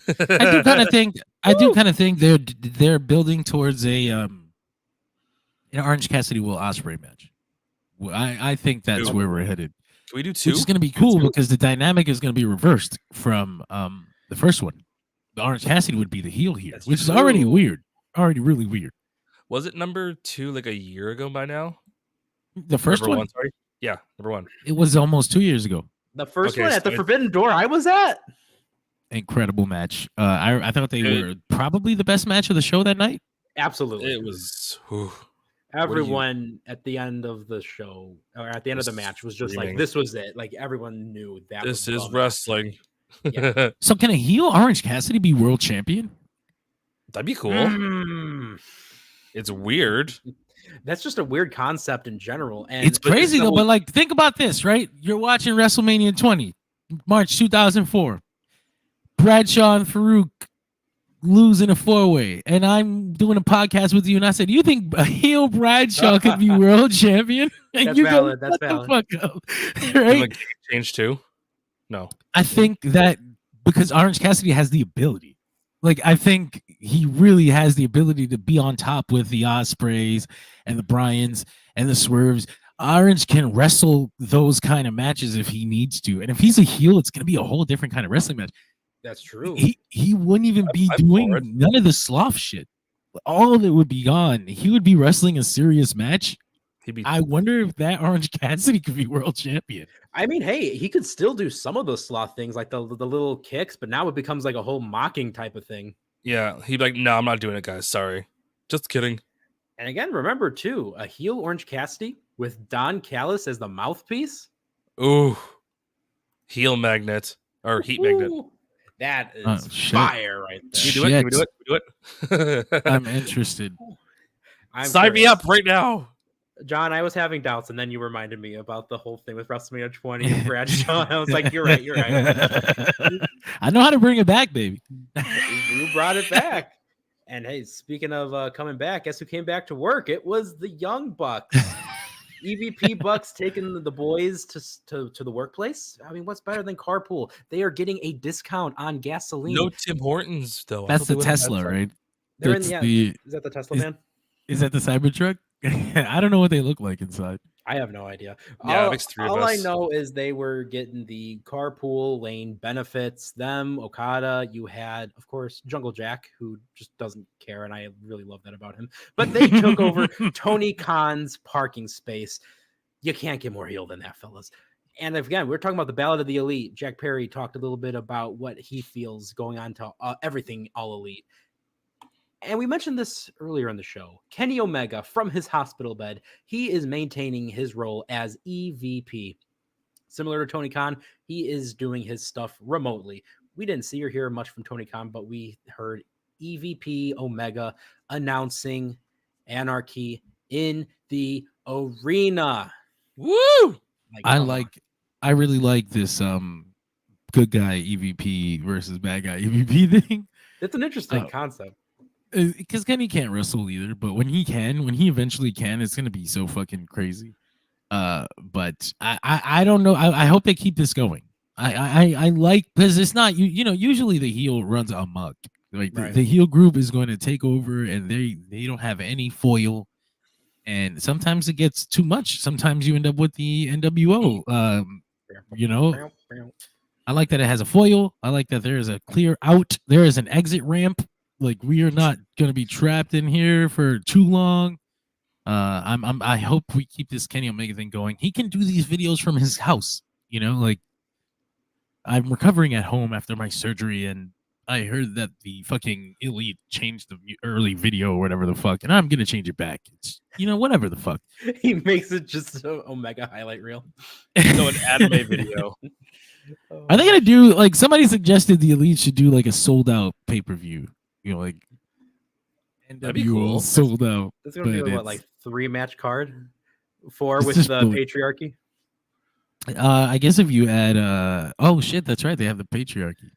I do kind of think they're building towards an Orange Cassidy Will Ospreay match. I think that's where we're headed. Can we do two? Which is going to be cool because the dynamic is going to be reversed from The first one. The Orange Cassidy would be the heel here, That's which is already true. weird. Already really weird. Was it number 2 like a year ago by now? The first Number one? sorry. Yeah, number 1. It was almost 2 years ago. The first Okay, one so at the it- Forbidden Door I was at. Incredible match. I thought they were probably the best match of the show that night. Absolutely. It was. Whew. Everyone at the end of the show or at the end of the match was just like, Screaming. this was it. Like everyone knew that This was is the wrestling. Yeah. So can a heel Orange Cassidy be world champion? That'd be cool. Mm. It's weird. That's just a weird concept in general. And It's crazy though, but like think about this, right? You're watching WrestleMania 20, March 2004. Bradshaw and Farouk lose in a 4-way, and I'm doing a podcast with you, and I said, "You think a heel Bradshaw could be world champion?" And That's you valid, go, that's "Shut the valid. fuck up." Can Right? the gimmick change too? No. I think that because Orange Cassidy has the ability, like I think he really has the ability to be on top with the Ospreys and the Bryans and the Swerves. Orange can wrestle those kind of matches if he needs to, and if he's a heel, it's going to be a whole different kind of wrestling match. that's true. He wouldn't even be I'm doing for it. none of the sloth shit. All of it would be gone. He would be wrestling a serious match. He'd be. I wonder if that Orange Cassidy could be world champion. I mean, hey, he could still do some of those sloth things, like the little kicks, but now it becomes like a whole mocking type of thing. Yeah. He'd be like, no, I'm not doing it, guys. Sorry. Just kidding. And again, remember too, a heel Orange Cassidy with Don Callis as the mouthpiece. Ooh. Heel magnet or heat magnet. Ooh, that is Oh, shit. fire right there. Can we do it? Can we do it? Can we do it? I'm interested. I'm Sign me curious. up right now. John, I was having doubts, and then you reminded me about the whole thing with WrestleMania 20 and Bradshaw. I was like, you're right, you're right. I know how to bring it back, baby. You brought it back. And hey, speaking of coming back, guess who came back to work? It was the Young Bucks. EVP Bucks taking the boys to the workplace. I mean, what's better than carpool? They are getting a discount on gasoline. No Tim Hortons though. I That's thought they the would've had Tesla, some. right? They're in That's the is that the Tesla van? Is that the Cybertruck? I don't know what they look like inside. I have no idea. Yeah, it all makes 3 of all I us. know is they were getting the carpool lane benefits. Them, Okada. You had, of course, Jungle Jack, who just doesn't care, and I really love that about him. But they took over Tony Khan's parking space. You can't get more heel than that, fellas. And again, we're talking about the Ballad of the Elite. Jack Perry talked a little bit about what he feels going on to everything All Elite. And we mentioned this earlier in the show. Kenny Omega, from his hospital bed, he is maintaining his role as EVP. Similar to Tony Khan, he is doing his stuff remotely. We didn't see or hear much from Tony Khan, but we heard EVP Omega announcing Anarchy in the arena. Woo! I really like this good guy EVP versus bad guy EVP thing. It's an interesting concept. Because Kenny can't wrestle either, but when he eventually can, it's gonna be so fucking crazy. But I don't know. I hope they keep this going. I like, because it's not you know, usually the heel runs amok. Like Right. the heel group is going to take over, and they don't have any foil. And sometimes it gets too much. Sometimes you end up with the NWO. You know, I like that it has a foil. I like that there is a clear out. There is an exit ramp. Like, we are not going to be trapped in here for too long. I hope we keep this Kenny Omega thing going. He can do these videos from his house. You know, like, I'm recovering at home after my surgery, and I heard that the fucking Elite changed the early video or whatever the fuck, and I'm gonna change it back. It's, you know, whatever the fuck. He makes it just an Omega highlight reel. So an anime video. Are they gonna do, like, somebody suggested the Elite should do like a sold out pay-per-view? You know, like That'd be NWO cool. sold out. It's gonna be but what, like 3-match card? 4 It's with just the bull- patriarchy. I guess if you add oh shit, that's right, they have the patriarchy.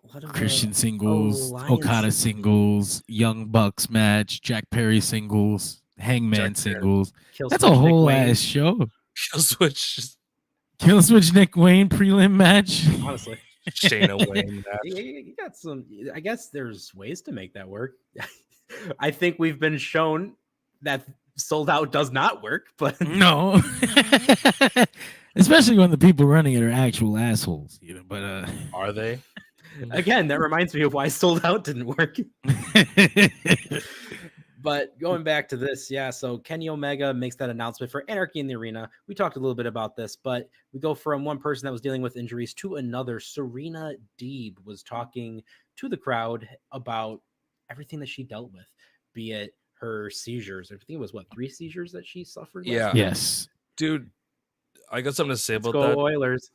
What about Christian singles, Alliance Okada singles, Young Bucks match, Jack Perry singles, Hangman Jack Perry. singles. Kill That's a Switch Nick whole Wayne? ass show. Kill Switch. Killswitch Nick Wayne prelim match. Honestly, Shayna Wayne. you got some. I guess there's ways to make that work. I think we've been shown that sold out does not work, but No. Especially when the people running it are actual assholes, you know. But Are they? Again, that reminds me of why Sold Out didn't work. But going back to this, yeah, so Kenny Omega makes that announcement for Anarchy in the Arena. We talked a little bit about this, but we go from one person that was dealing with injuries to another. Serena Deeb was talking to the crowd about everything that she dealt with, be it her seizures. I think it was, 3 seizures that she suffered? Yeah. Yes. Dude, I got something to say Let's about go that. Oilers.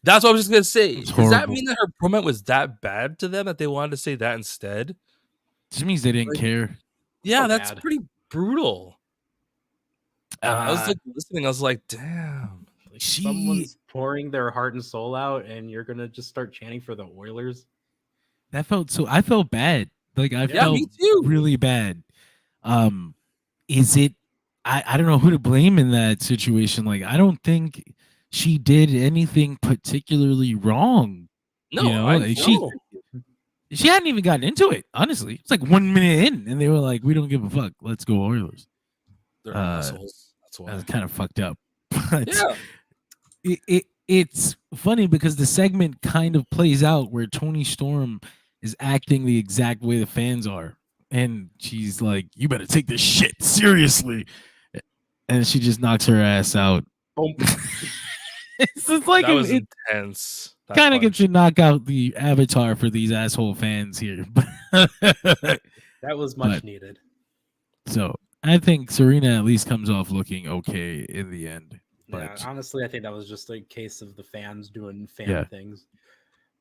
That's what I was just going to say. It's Does that horrible. mean that her promo was that bad to them that they wanted to say that instead? Just means they didn't care. Yeah, So that's bad. pretty brutal. I was like listening. I was like, damn. Someone's pouring their heart and soul out, and you're gonna just start chanting for the Oilers. I felt bad. Like I felt me too. really bad. Is it? I don't know who to blame in that situation. Like I don't think she did anything particularly wrong. No, you know? I Like, know. she hadn't even gotten into it. Honestly, it's like 1 minute in, and they were like, "We don't give a fuck. Let's go Oilers." They're assholes. That's why. That's kind of fucked up. But Yeah. it's funny because the segment kind of plays out where Toni Storm is acting the exact way the fans are. And she's like, "You better take this shit seriously." And she just knocks her ass out. Boom. It's just like that was it intense. That kind of punch. gets to knock out the avatar for these asshole fans here. That was much But- needed. So I think Serena at least comes off looking okay in the end. Yeah, But honestly, I think that was just a case of the fans doing fan Yeah. things.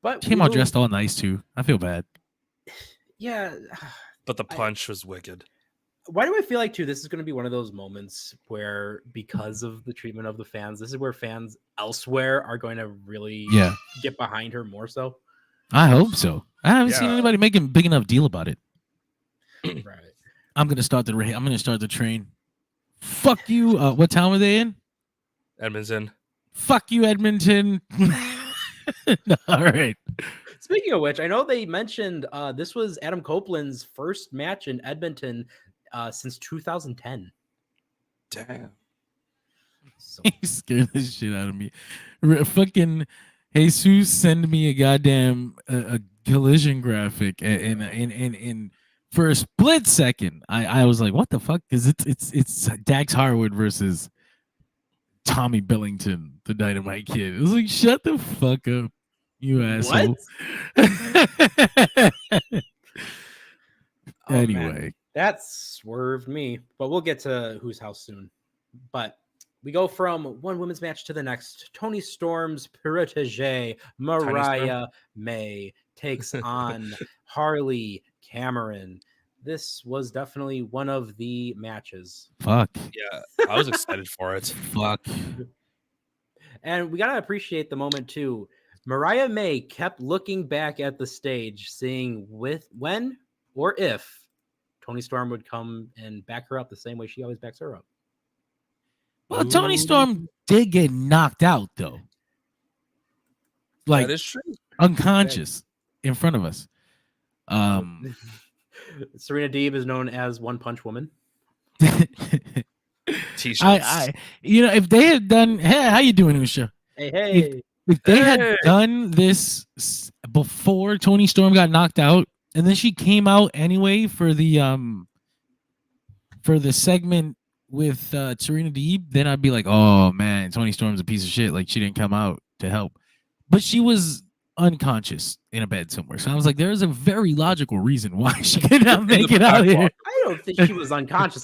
But she came we out move- dressed all nice too. I feel bad. Yeah. But the punch was wicked. Why do I feel like, too, this is going to be one of those moments where, because of the treatment of the fans, this is where fans elsewhere are going to really Yeah, get behind her more so. I hope so. I haven't seen Yeah. anybody making a big enough deal about it. Right. I'm gonna start the train. Fuck you. What town were they in? Edmonton. Fuck you, Edmonton. All right. Speaking of which, I know they mentioned this was Adam Copeland's first match in Edmonton since 2010. Damn. So, You scared the shit out of me. Fucking Jesus send me a goddamn a collision graphic, and for a split second, I was like, what the fuck? Because it's Dax Harwood versus Tommy Billington, the Dynamite Kid. It was like, shut the fuck up, you asshole. Oh, man. Anyway, that swerved me, but we'll get to whose house soon. But we go from one women's match to the next. Toni Storm's protege, Mariah May, takes on Harley Cameron. This was definitely one of the matches. fuck. Yeah, I was excited for it. Fuck. And we got to appreciate the moment, too. Mariah May kept looking back at the stage, seeing when or if Toni Storm would come and back her up the same way she always backs her up. Well, Toni Storm did get knocked out, though. Like, That is true. unconscious in front of us. Serena Deeb is known as One Punch Woman. T-shirts. I if they had done, hey, how you doing, Usha? Hey. If they had Hey. done this before Toni Storm got knocked out, and then she came out anyway for the segment with Serena Deeb, then I'd be like, oh man, Toni Storm's a piece of shit. Like, she didn't come out to help, but she was unconscious in a bed somewhere. So I was like, there's a very logical reason why she could not make it out here. I don't think she was unconscious,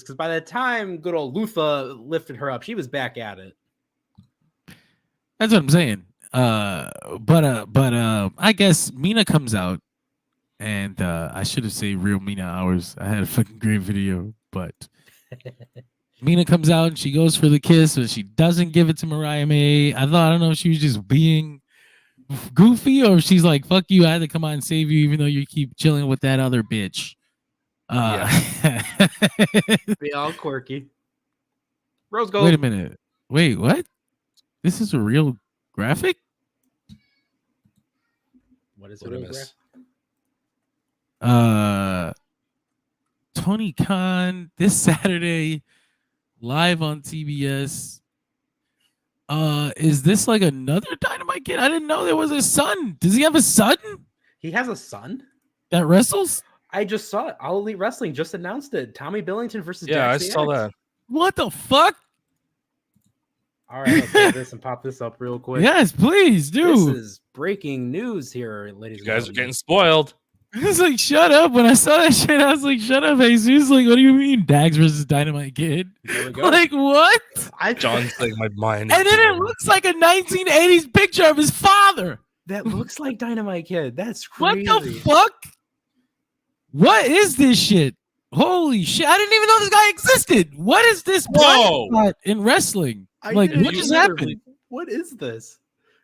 because by the time good old Luther lifted her up, she was back at it. That's what I'm saying. But I guess Mina comes out, and I should have said real Mina hours. I had a fucking great video, but Mina comes out and she goes for the kiss, but she doesn't give it to Mariah May. I don't know if she was just being goofy or if she's like, fuck you, I had to come out and save you, even though you keep chilling with that other bitch. Be all quirky. Rose gold. Wait a minute. Wait, what? This is a real graphic? What is What it? I miss? Tony Khan this Saturday live on TBS. Is this like another Dynamite Kid? I didn't know there was a son. Does he have a son He has a son. that wrestles? I just saw it. All Elite Wrestling just announced it. Tommy Billington versus Yeah, I Jack saw CX. that. What the fuck? All right, let's do this and pop this up real quick. Yes, please, This dude. is breaking news here, ladies You and guys are gentlemen. getting spoiled. I was like, shut up. When I saw that shit, I was like, shut up, Jesus. Like, what do you mean, Dax versus Dynamite Kid? There we go. Like, what? John's like, my mind. is And then it blown. looks like a 1980s picture of his father. That looks like Dynamite Kid. That's What crazy. the fuck? What is this shit? Holy shit. I didn't even know this guy existed. What is this blind Whoa. spot in wrestling? I Like, didn't what just either. happened? What is this?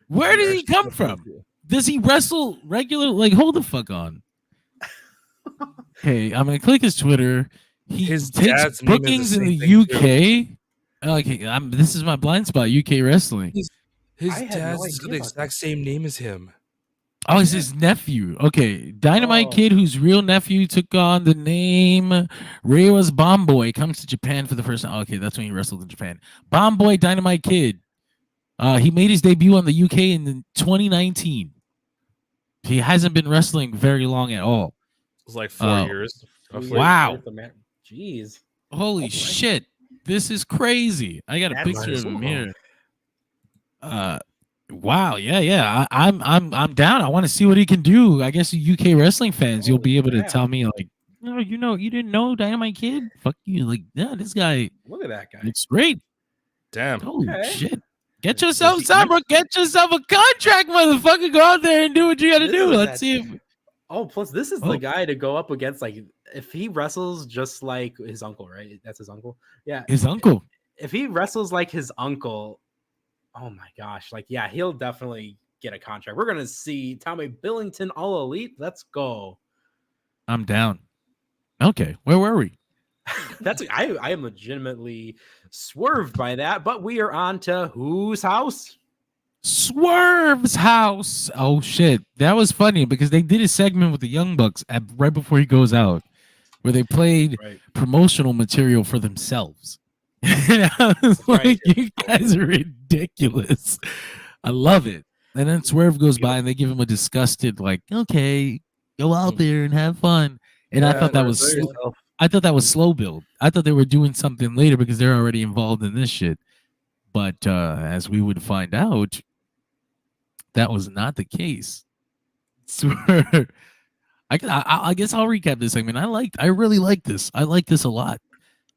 Where did he come from? Does he wrestle regular? Like, hold the fuck on. Okay, I'm gonna click his Twitter. He His takes dad's name is the bookings in same the thing, UK. Okay, this is my blind spot. UK wrestling. His I had no dad's idea got the about exact same name as him. Oh, it's his nephew. Okay, Dynamite Oh. Kid, whose real nephew took on the name Reiwa's Bomb Boy, comes to Japan for the first time. Okay, that's when he wrestled in Japan. Bomb Boy Dynamite Kid. He made his debut on the UK in 2019. He hasn't been wrestling very long at all. It was like 4 Oh. years. Wow. Jeez. Holy Okay. shit. This is crazy. I got a That picture is of him cool. here. Wow, yeah. I'm down. I want to see what he can do. I guess you UK wrestling fans, you'll be able to crap. tell me like, no, you didn't know Dynamite Kid? Fuck you. Like, yeah, this guy Look at that guy. looks great. Damn. Holy Okay. shit. Get Does yourself he- some, bro. Get yourself a contract, motherfucker. Go out there and do what you got to This do. is Let's that see shit. if Oh, plus this is Oh. the guy to go up against. Like, if he wrestles just like his uncle, right? That's his uncle. Yeah. his uncle. If he wrestles like his uncle, oh my gosh, like yeah, he'll definitely get a contract. We're gonna see Tommy Billington All Elite. Let's go. I'm down. Okay, where were we? That's I am legitimately swerved by that, but we are on to whose house? Swerve's house. Oh shit, that was funny because they did a segment with the Young Bucks right before he goes out, where they played Right. promotional material for themselves. And I was Right. like, you guys are ridiculous. I love it. And then Swerve goes by and they give him a disgusted, like, okay, go out there and have fun. And I thought that was I thought that was slow build. I thought they were doing something later because they're already involved in this shit. But as we would find out, that was not the case. Swerve. I guess I'll recap this segment. I really like this. I like this a lot.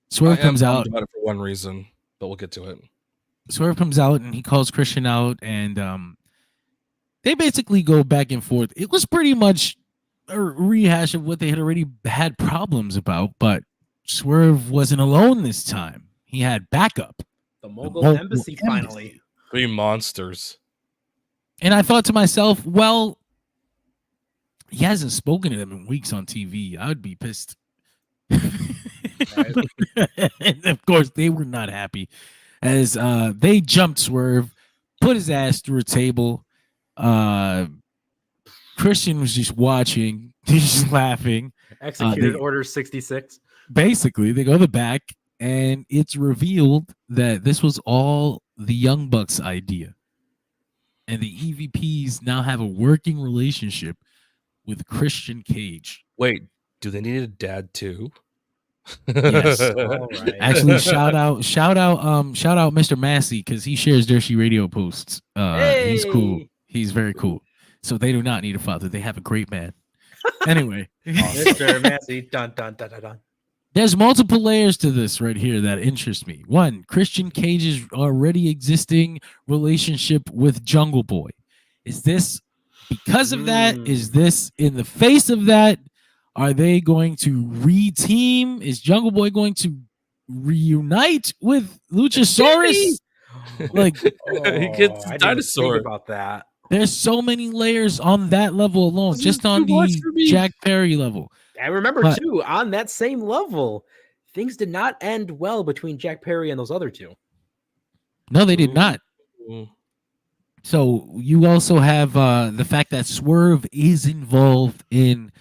Swerve comes out. About it for one reason, but we'll get to it. Swerve comes out and he calls Christian out, and they basically go back and forth. It was pretty much a rehash of what they had already had problems about, but Swerve wasn't alone this time. He had backup. The Mogul Mogul Embassy Embassy. finally. 3 monsters. And I thought to myself, well, he hasn't spoken to them in weeks on TV. I would be pissed. And of course, they were not happy as they jumped Swerve, put his ass through a table. Christian was just watching, he's just laughing. Executed they- Order 66. Basically, they go to the back, and it's revealed that this was all the Young Bucks' idea. And the EVPs now have a working relationship with Christian Cage. Wait, do they need a dad too? Yes. All right. Actually, shout out, Mr. Massey, because he shares Dirty Radio posts. He's cool. Hey! He's very cool. So they do not need a father. They have a great man. Anyway, Mr. Massey. Dun, dun, dun, dun, dun. there's multiple layers to this right here that interest me. One, Christian Cage's already existing relationship with Jungle Boy. Is this because of that? Is this in the face of that? Are they going to re-team? Is Jungle Boy going to reunite with Luchasaurus? Like, He gets I didn't dinosaur. think about that. there's so many layers on that level alone, This just is on too much the for me. Jack Perry level. I remember But- too, on that same level, things did not end well between Jack Perry and those other two. No, they did not. Ooh. So you also have the fact that Swerve is involved in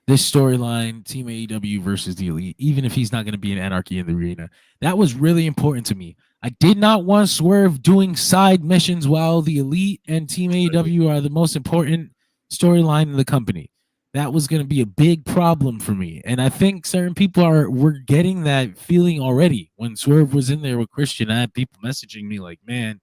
this storyline, Team AEW versus the Elite, even if he's not going to be in Anarchy in the arena. That was really important to me. I did not want Swerve doing side missions while the Elite and Team AEW are the most important storyline in the company. That was going to be a big problem for me. And I think certain people were getting that feeling already when Swerve was in there with Christian. I had people messaging me like, man,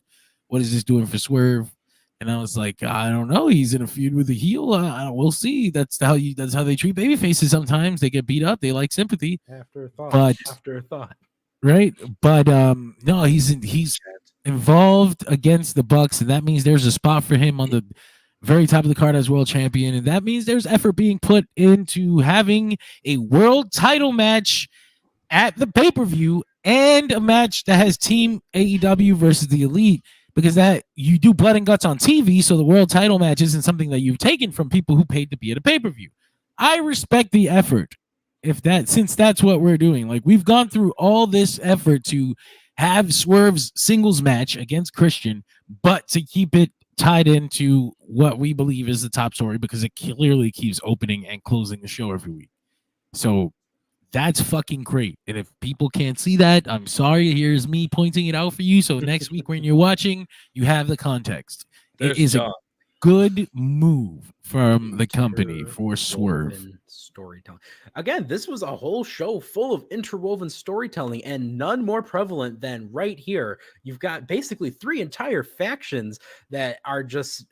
what is this doing for Swerve? And I was like, I don't know. He's in a feud with a heel. We'll see. That's how they treat baby faces. Sometimes they get beat up. They like sympathy. After thought. Right. But no, he's involved against the Bucks, and that means there's a spot for him on the very top of the card as world champion, and that means there's effort being put into having a world title match at the pay-per-view and a match that has Team AEW versus the Elite, because that you do blood and guts on TV, so the world title match isn't something that you've taken from people who paid to be at a pay-per-view. I respect the effort since that's what we're doing. Like, we've gone through all this effort to have Swerve's singles match against Christian, but to keep it tied into what we believe is the top story, because it clearly keeps opening and closing the show every week. So that's fucking great. And if people can't see that, I'm sorry. Here's me pointing it out for you. So next week when you're watching, you have the context. It is a good move from the company for Swerve. Storytelling. Again, this was a whole show full of interwoven storytelling, and none more prevalent than right here. You've got basically 3 entire factions that are just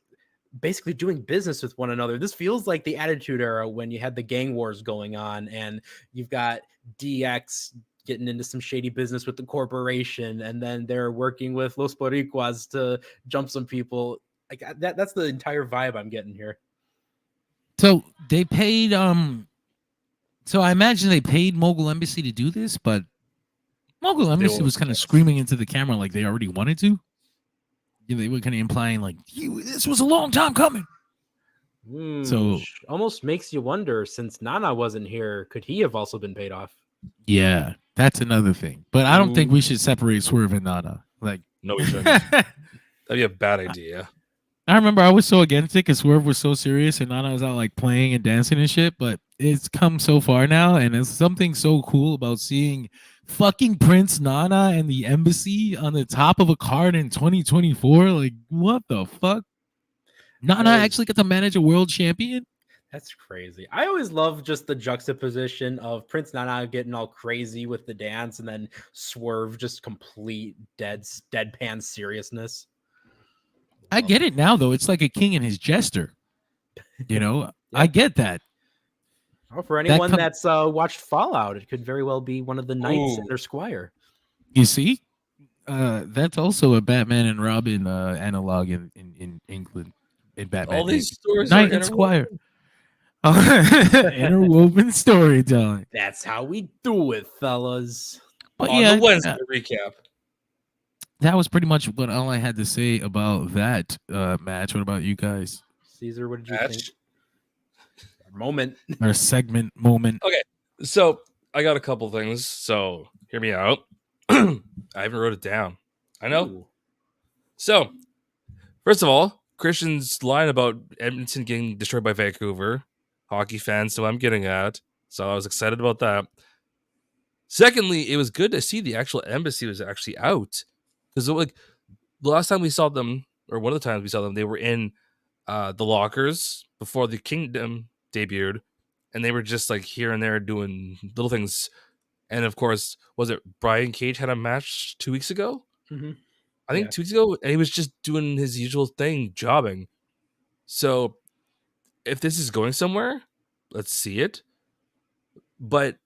basically doing business with one another. This feels like the Attitude Era when you had the gang wars going on, and you've got DX getting into some shady business with the corporation, and then they're working with Los Boricuas to jump some people. Like that's the entire vibe I'm getting here. So they paid so I imagine they paid Mogul Embassy to do this, but Mogul Embassy was kind of screaming into the camera like they already wanted to. They were kind of implying like, this was a long time coming. So almost makes you wonder, since Nana wasn't here, could he have also been paid off? Yeah, that's another thing. But I don't think we should separate Swerve and Nana. Like, no, we shouldn't. That'd be a bad idea. I remember I was so against it because Swerve was so serious and Nana was out like playing and dancing and shit, but it's come so far now, and it's something so cool about seeing fucking Prince Nana and the Embassy on the top of a card in 2024. Like, what the fuck? Nana actually got to manage a world champion? That's crazy. I always love just the juxtaposition of Prince Nana getting all crazy with the dance, and then Swerve just complete deadpan seriousness. I get it now, though. It's like a king and his jester. You know, yeah. I get that. Oh, for anyone that's watched Fallout, it could very well be one of the knights and their squire. You see? That's also a Batman and Robin analog in England. In Batman. All these stories Knight and Squire. Interwoven storytelling. That's how we do it, fellas. But on the Wednesday recap. That was pretty much all I had to say about that match. What about you guys? Caesar, what did you think? Moment. Our segment moment. Okay, so I got a couple things, so hear me out. I haven't wrote it down. I know. Ooh. So, first of all, Christian's line about Edmonton getting destroyed by Vancouver. Hockey fans, so I'm getting at. So I was excited about that. Secondly, it was good to see the actual embassy was actually out. Because like the last time we saw them, or one of the times we saw them, they were in the lockers before the Kingdom debuted, and they were just like here and there doing little things. And of course, was it Brian Cage had a match 2 weeks ago? Mm-hmm. I think 2 weeks ago, and he was just doing his usual thing, jobbing. So if this is going somewhere, let's see it. But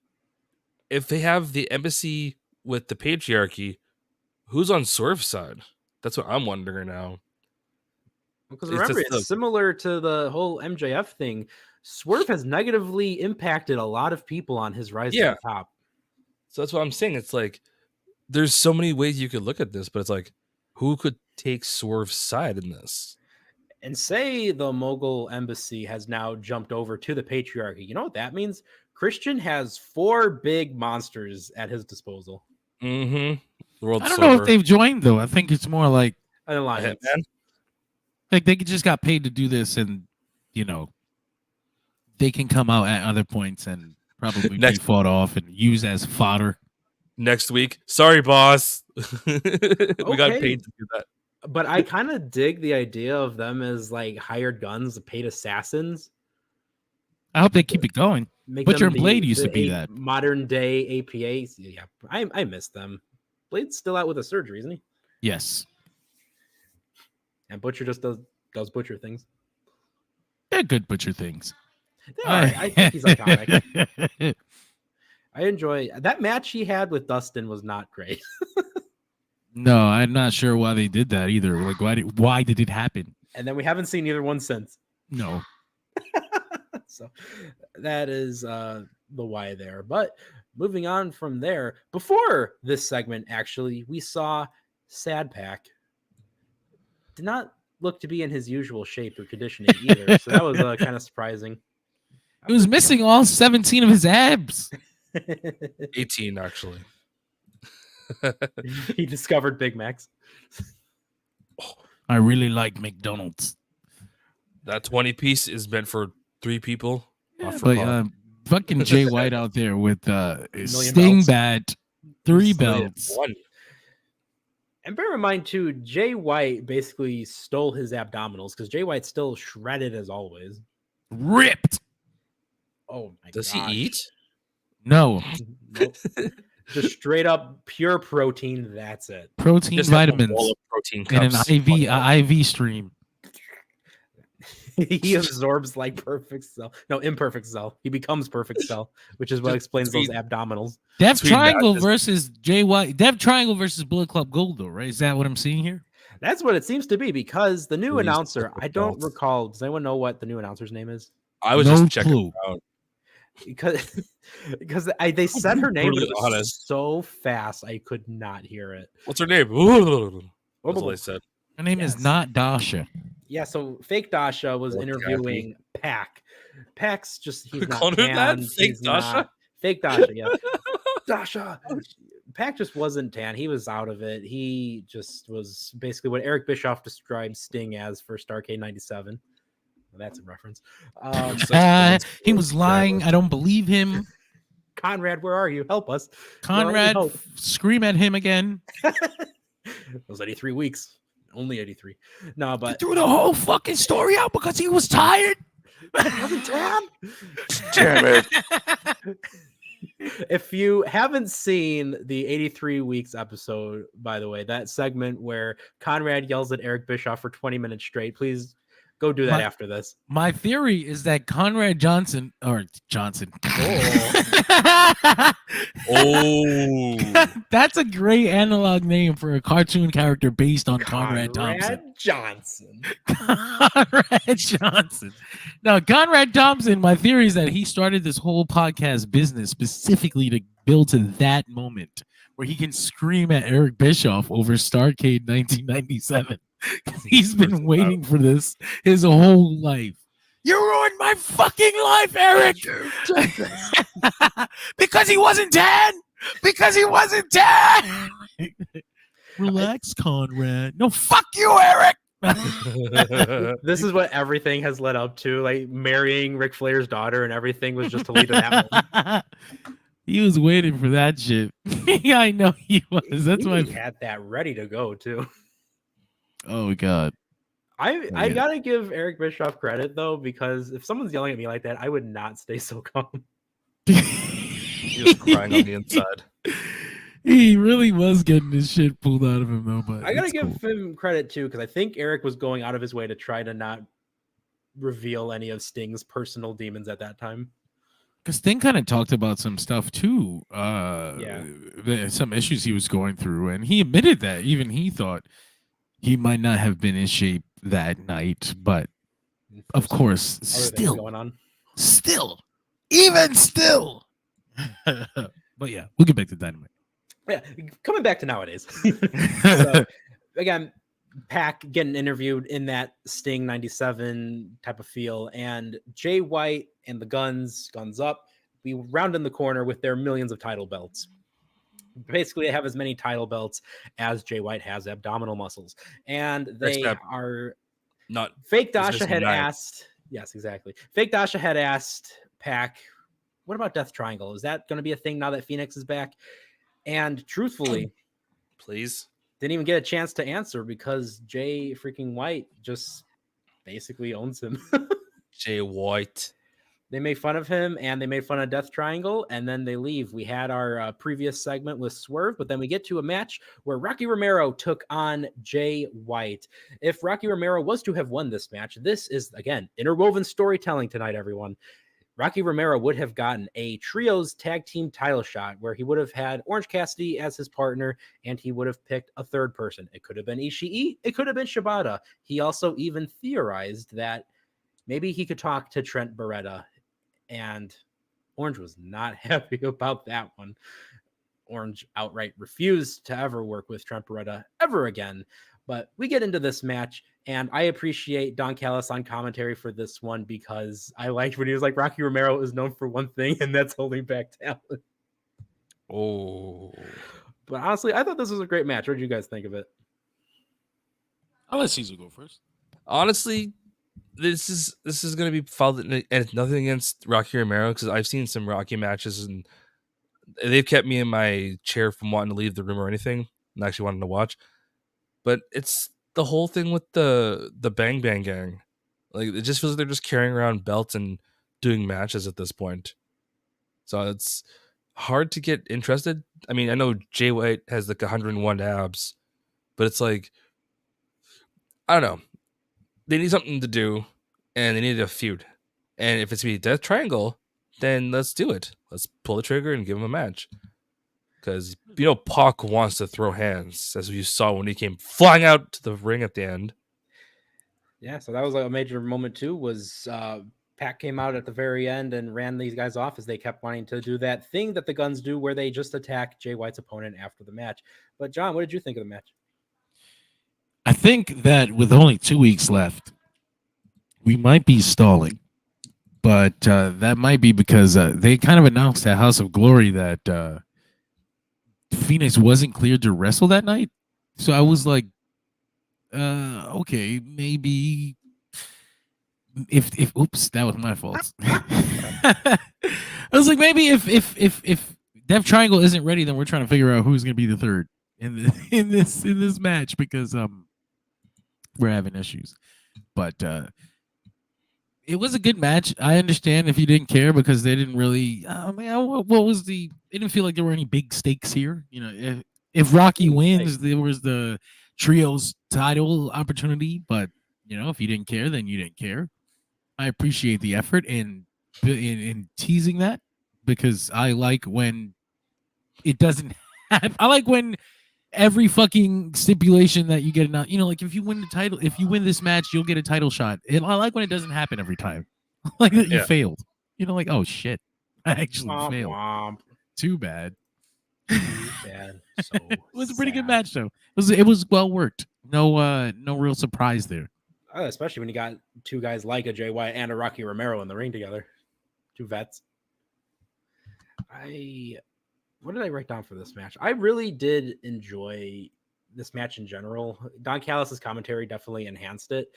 if they have the embassy with the patriarchy, who's on Swerve's side? That's what I'm wondering now. Because remember, it's similar to the whole MJF thing. Swerve has negatively impacted a lot of people on his rise to the top. So that's what I'm saying. It's like there's so many ways you could look at this, but it's like, who could take Swerve's side in this? And say the Mogul Embassy has now jumped over to the patriarchy. You know what that means? Christian has 4 big monsters at his disposal. Mm-hmm. I don't know if they've joined, though. I think it's more like an alliance. Like they just got paid to do this, and you know, they can come out at other points and probably be fought off and used as fodder. next week. Sorry, boss. We got paid to do that. But I kind of dig the idea of them as like hired guns, paid assassins. I hope they keep it going. Make Butcher them and Blade used to be that. Modern day APAs. Yeah, I miss them. Blade's still out with a surgery, isn't he? Yes. And Butcher just does Butcher things. They're good Butcher things. I think he's iconic. I enjoy that match he had with Dustin was not great. No, I'm not sure why they did that either. Like, why did it happen? And then we haven't seen either one since. No. So that is the why there. But moving on from there, before this segment, actually, we saw Sad Pac did not look to be in his usual shape or conditioning either. So that was kind of surprising. He was missing all 17 of his abs. 18, actually. He discovered Big Macs. I really like McDonald's. That 20 piece is meant for 3 people. But fucking Jay White out there with Sting bat, 3 belts. 1. And bear in mind too, Jay White basically stole his abdominals because Jay White's still shredded as always. Ripped. Oh my god. Does he eat? No. Nope. Just straight up pure protein. That's it. Protein, Just vitamins, bowl of protein and cups. an IV stream. He absorbs like imperfect cell. He becomes perfect cell, which is what explains those abdominals. Death Sweet Triangle madness. versus Jay White. Death Triangle versus Bullet Club Gold, though, right? Is that what I'm seeing here? That's what it seems to be because the new Please announcer, look at I don't belts. recall. Does anyone know what the new announcer's name is? I was No just checking clue. it out. Because they said her name brutally but it was honest. so fast I could not hear it. What's her name? That's all I said. Her name is not Dasha. Yeah, so fake Dasha was What interviewing Pac. Pac's just he's not Calling her that? tan. Fake He's Dasha? not- Fake Dasha, yeah. Dasha. Pac just wasn't tan. He was out of it. He just was basically what Eric Bischoff described Sting as for Starrcade 97. Well, that's a reference. He was lying. I don't believe him. Conrad, where are you? Help us. Conrad, Help. scream at him again. It was 83 weeks. Only 83. No, He but threw the whole fucking story out because he was tired. wasn't tan. Damn it. If you haven't seen the 83 weeks episode, by the way, that segment where Conrad yells at Eric Bischoff for 20 minutes straight, please go do that after this. My theory is that Conrad Johnson. Oh. That's a great analog name for a cartoon character based on Conrad Thompson. Johnson. Conrad Johnson. Now, Conrad Thompson, my theory is that he started this whole podcast business specifically to build to that moment where he can scream at Eric Bischoff over Starrcade 1997. He's been waiting for this his whole life. You ruined my fucking life, Eric. Because he wasn't tan. Because he wasn't tan. Relax, Conrad. No, fuck you, Eric. This is what everything has led up to, like marrying Ric Flair's daughter and everything was just to lead to that moment. He was waiting for that shit. Yeah, I know he was. That's why he had that ready to go too. Oh god. I gotta give Eric Bischoff credit though, because if someone's yelling at me like that, I would not stay so calm. He was crying on the inside. He really was getting his shit pulled out of him though. But I gotta it's give cool. him credit too, because I think Eric was going out of his way to try to not reveal any of Sting's personal demons at that time. Because Sting kind of talked about some stuff too. Some issues he was going through, and he admitted that even he thought he might not have been in shape that night, but of course, Other things still, going on. even still. But yeah, we'll get back to Dynamite. Yeah, coming back to nowadays. So, again, Pac getting interviewed in that Sting 97 type of feel, and Jay White and the Guns up. We round in the corner with their millions of title belts. Basically, they have as many title belts as Jay White has abdominal muscles, and they are not. Fake Dasha had asked. Yes, exactly. Fake Dasha had asked Pac, "What about Death Triangle? Is that going to be a thing now that Phoenix is back?" And truthfully, Please. didn't even get a chance to answer because Jay freaking White just basically owns him. Jay White. They made fun of him and they made fun of Death Triangle, and then they leave. We had our previous segment with Swerve, but then we get to a match where Rocky Romero took on Jay White. If Rocky Romero was to have won this match, this is, again, interwoven storytelling tonight, everyone. Rocky Romero would have gotten a trios tag team title shot where he would have had Orange Cassidy as his partner, and he would have picked a third person. It could have been Ishii. It could have been Shibata. He also even theorized that maybe he could talk to Trent Beretta, and Orange was not happy about that one. Orange outright refused to ever work with Trent Beretta ever again. But we get into this match, and I appreciate Don Callis on commentary for this one because I liked when he was like, Rocky Romero is known for one thing, and that's holding back talent. Oh. But honestly, I thought this was a great match. What did you guys think of it? I'll let Caesar go first. Honestly, this is going to be followed, and it's nothing against Rocky Romero because I've seen some Rocky matches and they've kept me in my chair from wanting to leave the room or anything and actually wanting to watch. But it's the whole thing with the Bang Bang Gang. Like, it just feels like they're just carrying around belts and doing matches at this point. So it's hard to get interested. I mean, I know Jay White has like 101 abs, but it's like, I don't know. They need something to do, and they need a feud. And if it's be Death Triangle, then let's do it. Let's pull the trigger and give him a match. Because, Pac wants to throw hands, as we saw when he came flying out to the ring at the end. Yeah, so that was like a major moment too, was Pac came out at the very end and ran these guys off as they kept wanting to do that thing that the Guns do where they just attack Jay White's opponent after the match. But John, what did you think of the match? I think that with only 2 weeks left, we might be stalling. But that might be because they kind of announced at House of Glory that Phoenix wasn't cleared to wrestle that night. So I was like, okay, maybe if oops, that was my fault. I was like, maybe if Death Triangle isn't ready, then we're trying to figure out who's gonna be the third in this match because we're having issues. But it was a good match. I understand if you didn't care because they didn't really. What was the? It didn't feel like there were any big stakes here. If Rocky wins, there was the trios title opportunity. But if you didn't care, then you didn't care. I appreciate the effort in teasing that because I like when it doesn't happen. I like when every fucking stipulation that you get like if you win the title, if you win this match, you'll get a title shot. I like when it doesn't happen every time. Like that you failed. Like, oh shit, I actually failed. Womp. Too bad. Too bad. So it was a pretty good match though. It was well worked. No real surprise there. Especially when you got two guys like a Jay White and a Rocky Romero in the ring together. Two vets. What did I write down for this match? I really did enjoy this match in general. Don Callis' commentary definitely enhanced it.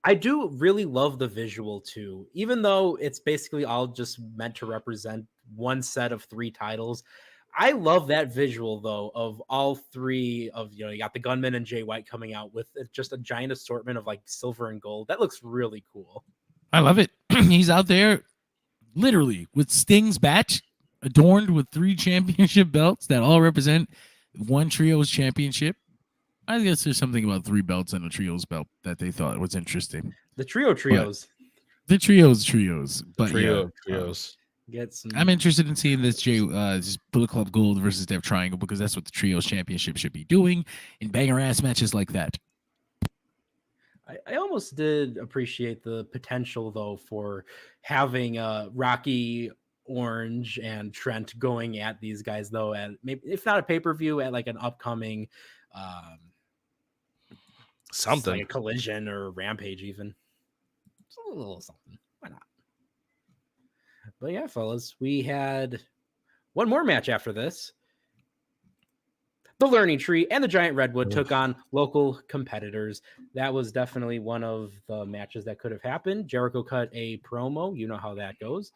I do really love the visual too, even though it's basically all just meant to represent one set of 3 titles. I love that visual though of all 3 of, you got the Gunman and Jay White coming out with just a giant assortment of like silver and gold. That looks really cool. I love it. He's out there literally with Sting's badge adorned with 3 championship belts that all represent one trios championship. I guess there's something about 3 belts and a trios belt that they thought was interesting. The trios. The trios. But trios. I'm interested in seeing this Bullet Club Gold versus Death Triangle because that's what the trios championship should be doing in banger ass matches like that. I almost did appreciate the potential though for having Rocky, Orange, and Trent going at these guys though, and maybe if not a pay-per-view, at like an upcoming something like a Collision or Rampage even. It's a little something. Why not? But yeah, fellas, we had one more match after this. The Learning Tree and the Giant Redwood took on local competitors. That was definitely one of the matches that could have happened. Jericho cut a promo. You know how that goes.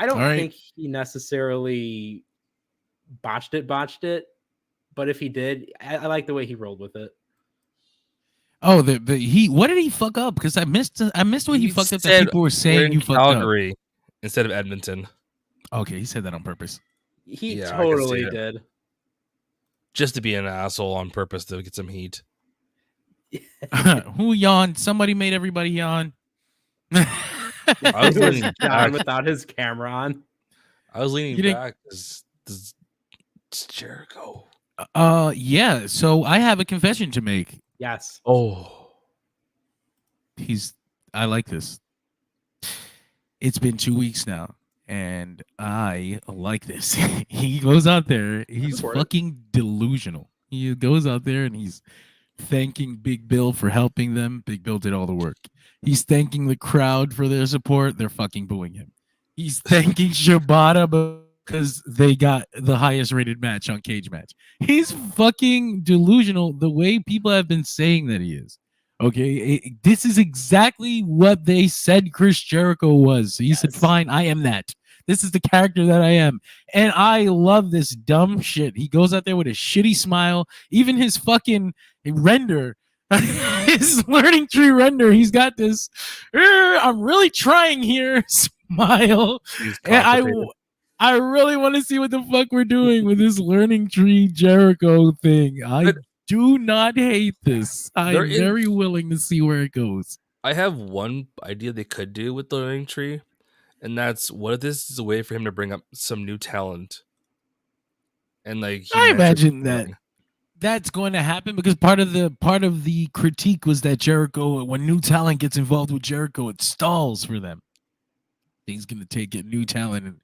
I don't All right. think he necessarily botched it, but if he did, I like the way he rolled with it. Oh, what did he fuck up? Because I missed what he fucked up that said people were we're saying in you fucked up. Calgary instead of Edmonton. Okay, he said that on purpose. He Yeah, I can see totally it. did. Just to be an asshole on purpose to get some heat. Who yawned? Somebody made everybody yawn. I was It leaning John back. without his camera on. I was You leaning didn't- back because it's Jericho. Yeah. So I have a confession to make. Yes. Oh, I like this. It's been 2 weeks now, and I like this. He goes out there, he's support it. fucking delusional. He goes out there and he's thanking Big Bill for helping them. Big Bill did all the work. He's thanking the crowd for their support. They're fucking booing him. He's thanking Shibata because they got the highest rated match on Cage Match. He's fucking delusional the way people have been saying that he is. Okay, this is exactly what they said Chris Jericho was. So he said, fine, I am that. This is the character that I am. And I love this dumb shit. He goes out there with a shitty smile. Even his fucking render, his learning tree render, he's got this, I'm really trying here, smile. And I really want to see what the fuck we're doing with this learning tree Jericho thing. I do not hate this. I'm very willing to see where it goes. I have one idea they could do with the learning tree, and that's what if this is a way for him to bring up some new talent? And like, I imagine that's going to happen because part of the critique was that Jericho, when new talent gets involved with Jericho, it stalls for them. He's going to take it new talent and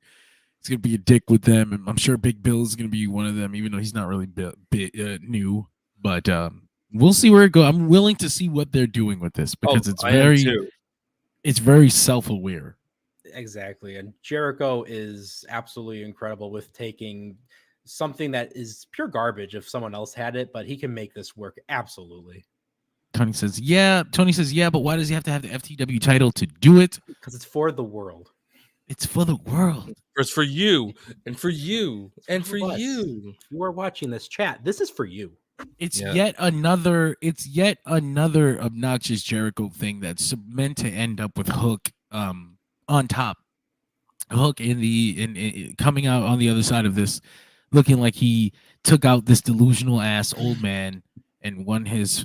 he's going to be a dick with them. And I'm sure Big Bill is going to be one of them, even though he's not really new. But we'll see where it goes. I'm willing to see what they're doing with this because it's very self-aware. Exactly. And Jericho is absolutely incredible with taking something that is pure garbage if someone else had it, but he can make this work. Absolutely. Tony says, yeah, but why does he have to have the FTW title to do it? Because it's for the world. It's for the world. It's for you and for you and for us. you. If you are watching this chat, this is for you. It's yet another obnoxious Jericho thing that's meant to end up with Hook on top. Hook in coming out on the other side of this, looking like he took out this delusional ass old man and won his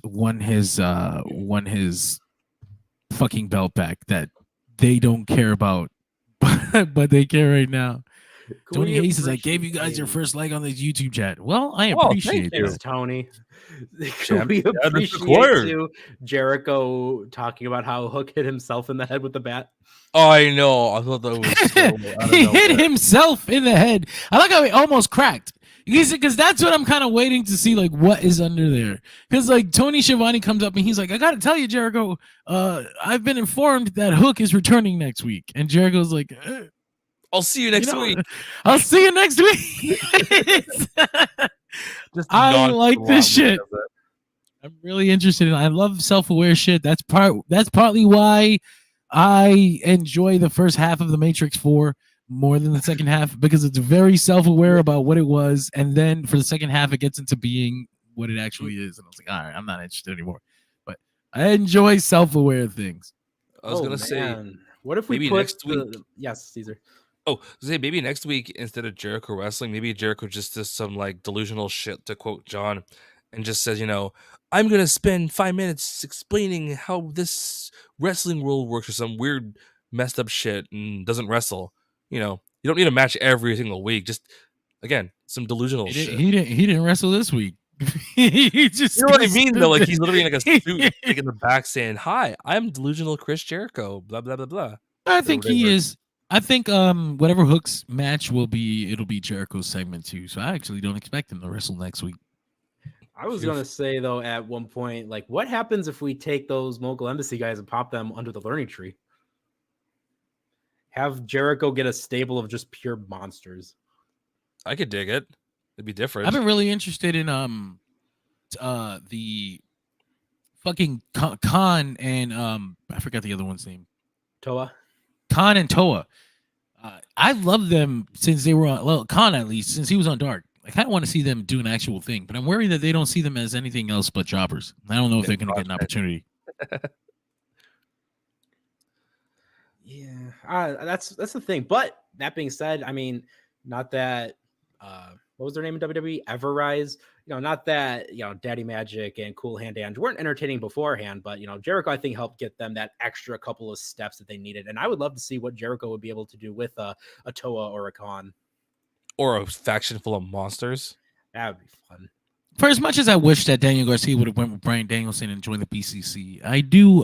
fucking belt back that they don't care about, but they care right now. Tony Hayes says, I gave you guys your first like on this YouTube chat. Well, I appreciate it. Thanks, Tony. We appreciate you, Jericho, talking about how Hook hit himself in the head with the bat. Oh, I know. I thought that was he hit himself in the head. I like how he almost cracked. Because that's what I'm kind of waiting to see, like, what is under there. Because, like, Tony Schiavone comes up and he's like, I got to tell you, Jericho, I've been informed that Hook is returning next week. And Jericho's like, I'll see you next week. I'll see you next week. I like this shit. I'm really interested in it. I love self-aware shit. That's partly why I enjoy the first half of the Matrix 4 more than the second half, because it's very self-aware about what it was, and then for the second half it gets into being what it actually is, and I was like, all right, I'm not interested anymore. But I enjoy self-aware things. I was gonna say, what if we maybe put next week? Yes, Caesar. Oh, say maybe next week instead of Jericho wrestling, maybe Jericho just does some like delusional shit, to quote John, and just says, I'm gonna spend 5 minutes explaining how this wrestling world works, or some weird messed up shit, and doesn't wrestle. You don't need a match every single week. Just again, some delusional shit. He didn't wrestle this week. He just, you know what I mean, though? Like, he's literally in like a suit, like in the back, saying, "Hi, I'm delusional Chris Jericho." Blah blah blah blah. I think he is. I think whatever Hook's match will be, it'll be Jericho's segment too. So I actually don't expect him to wrestle next week. I was gonna say though, at one point, like, what happens if we take those Mogul Embassy guys and pop them under the learning tree? Have Jericho get a stable of just pure monsters. I could dig it. It'd be different. I've been really interested in the fucking Khan and I forgot the other one's name. Toa. Khan and Toa. I love them since they were on, well, Khan at least, since he was on Dark. I kind of want to see them do an actual thing, but I'm worried that they don't see them as anything else but jobbers. I don't know if they're going to get an opportunity. Yeah, that's the thing. But that being said, I mean, not that what was their name in WWE? Everrise. Not that Daddy Magic and Cool Hand Ange weren't entertaining beforehand, but Jericho I think helped get them that extra couple of steps that they needed. And I would love to see what Jericho would be able to do with a Toa or a Khan. Or a faction full of monsters. That would be fun. For as much as I wish that Daniel Garcia would have went with Bryan Danielson and joined the BCC, I do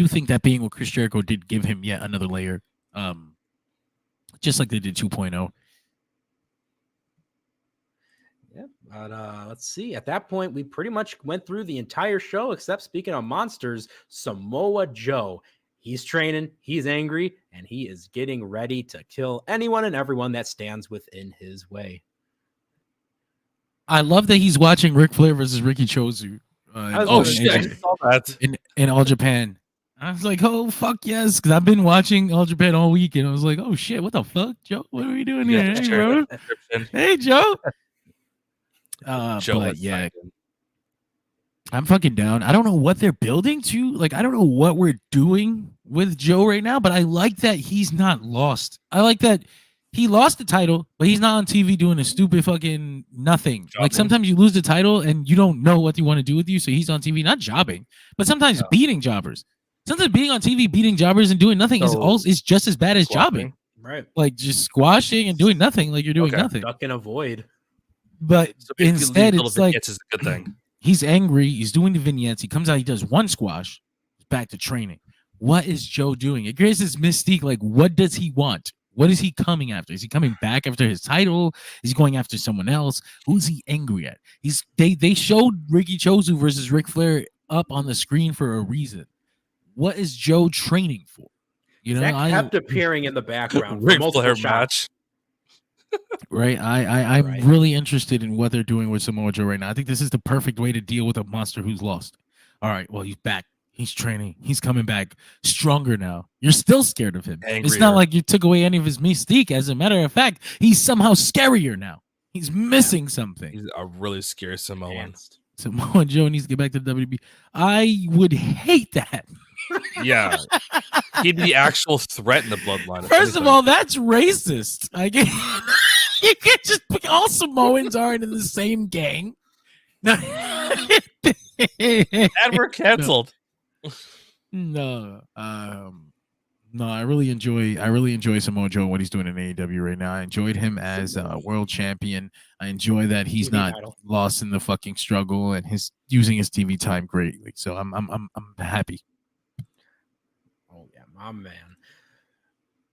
think that being with Chris Jericho did give him yet another layer, just like they did 2.0. Yeah, but let's see. At that point, we pretty much went through the entire show, except speaking of monsters, Samoa Joe. He's training, he's angry, and he is getting ready to kill anyone and everyone that stands within his way. I love that he's watching Ric Flair versus Ricky Chozu. Shit! I saw that in All Japan. I was like, oh fuck yes, because I've been watching All Japan all week, and I was like, oh shit, what the fuck, Joe? What are we doing here? Hey, bro. Hey, Joe. But yeah, I'm fucking down. I don't know what they're building to. Like, I don't know what we're doing with Joe right now, but I like that he's not lost. I like that he lost the title, but he's not on TV doing a stupid fucking nothing. Jobbing. Like, sometimes you lose the title and you don't know what you want to do with you, so he's on TV not jobbing, but sometimes beating jobbers. Sometimes being on TV, beating jobbers and doing nothing is just as bad as jobbing. Right. Like, just squashing and doing nothing like you're doing nothing. Duck and avoid. But instead, it's like is a good thing. He's angry. He's doing the vignettes. He comes out. He does one squash. Back to training. What is Joe doing? It creates this mystique. Like, what does he want? What is he coming after? Is he coming back after his title? Is he going after someone else? Who's he angry at? They showed Ricky Chozu versus Ric Flair up on the screen for a reason. What is Joe training for? That kept appearing in the background. Ric Flair match. Right. I'm really interested in what they're doing with Samoa Joe right now. I think this is the perfect way to deal with a monster who's lost. All right. Well, he's back. He's training. He's coming back stronger now. You're still scared of him. Angrier. It's not like you took away any of his mystique. As a matter of fact, he's somehow scarier now. He's missing something. He's a really scary Samoan. Samoa Joe needs to get back to the WB. I would hate that. Yeah. He'd be actual threat in the bloodline. First of all, that's racist. You can't just put all Samoans aren't in the same gang. And we're canceled. No. I really enjoy Samoa Joe and what he's doing in AEW right now. I enjoyed him as a world champion. I enjoy that he's not lost in the fucking struggle and his using his TV time greatly. So I'm happy. Oh yeah, my man.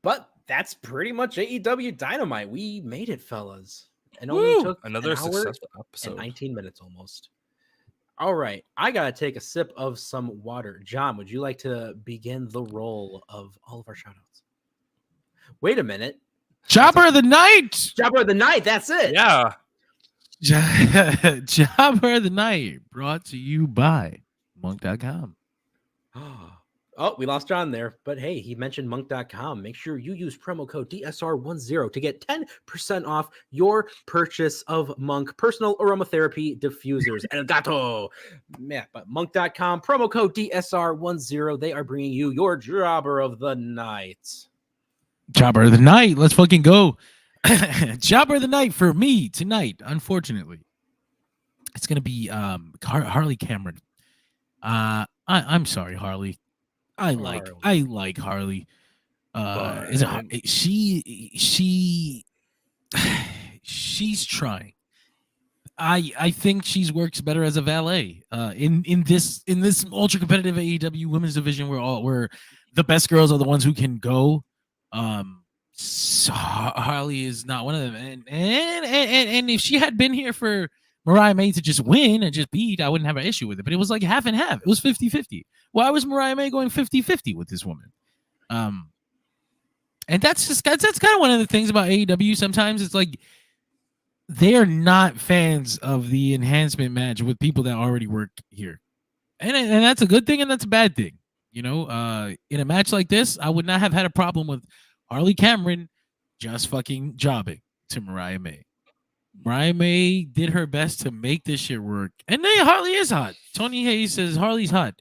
But that's pretty much AEW Dynamite. We made it, fellas. And only took another successful episode. And 19 minutes almost. All right. I got to take a sip of some water. John, would you like to begin the roll of all of our shoutouts? Wait a minute. Jobber of the night. Jobber of the night. That's it. Yeah. Jobber of the night brought to you by monk.com. Oh, we lost John there, but hey, he mentioned monk.com. Make sure you use promo code DSR10 to get 10% off your purchase of Monk personal aromatherapy diffusers. El Gato. Yeah, but monk.com, promo code DSR10. They are bringing you your jobber of the night. Jobber of the night. Let's fucking go. Jobber of the night for me tonight, unfortunately. It's going to be Harley Cameron. I'm sorry, Harley. I like Harley. She's trying. I think she works better as a valet. In this ultra competitive AEW women's division, where the best girls are the ones who can go. So Harley is not one of them. And if she had been here for Mariah May to just win and just beat, I wouldn't have an issue with it. But it was like half and half. It was 50-50. Why was Mariah May going 50-50 with this woman? And that's kind of one of the things about AEW. Sometimes it's like they are not fans of the enhancement match with people that already work here. And that's a good thing and that's a bad thing. In a match like this, I would not have had a problem with Harley Cameron just fucking jobbing to Mariah May. Mariah May did her best to make this shit work. And then Harley is hot. Tony Hayes says Harley's hot.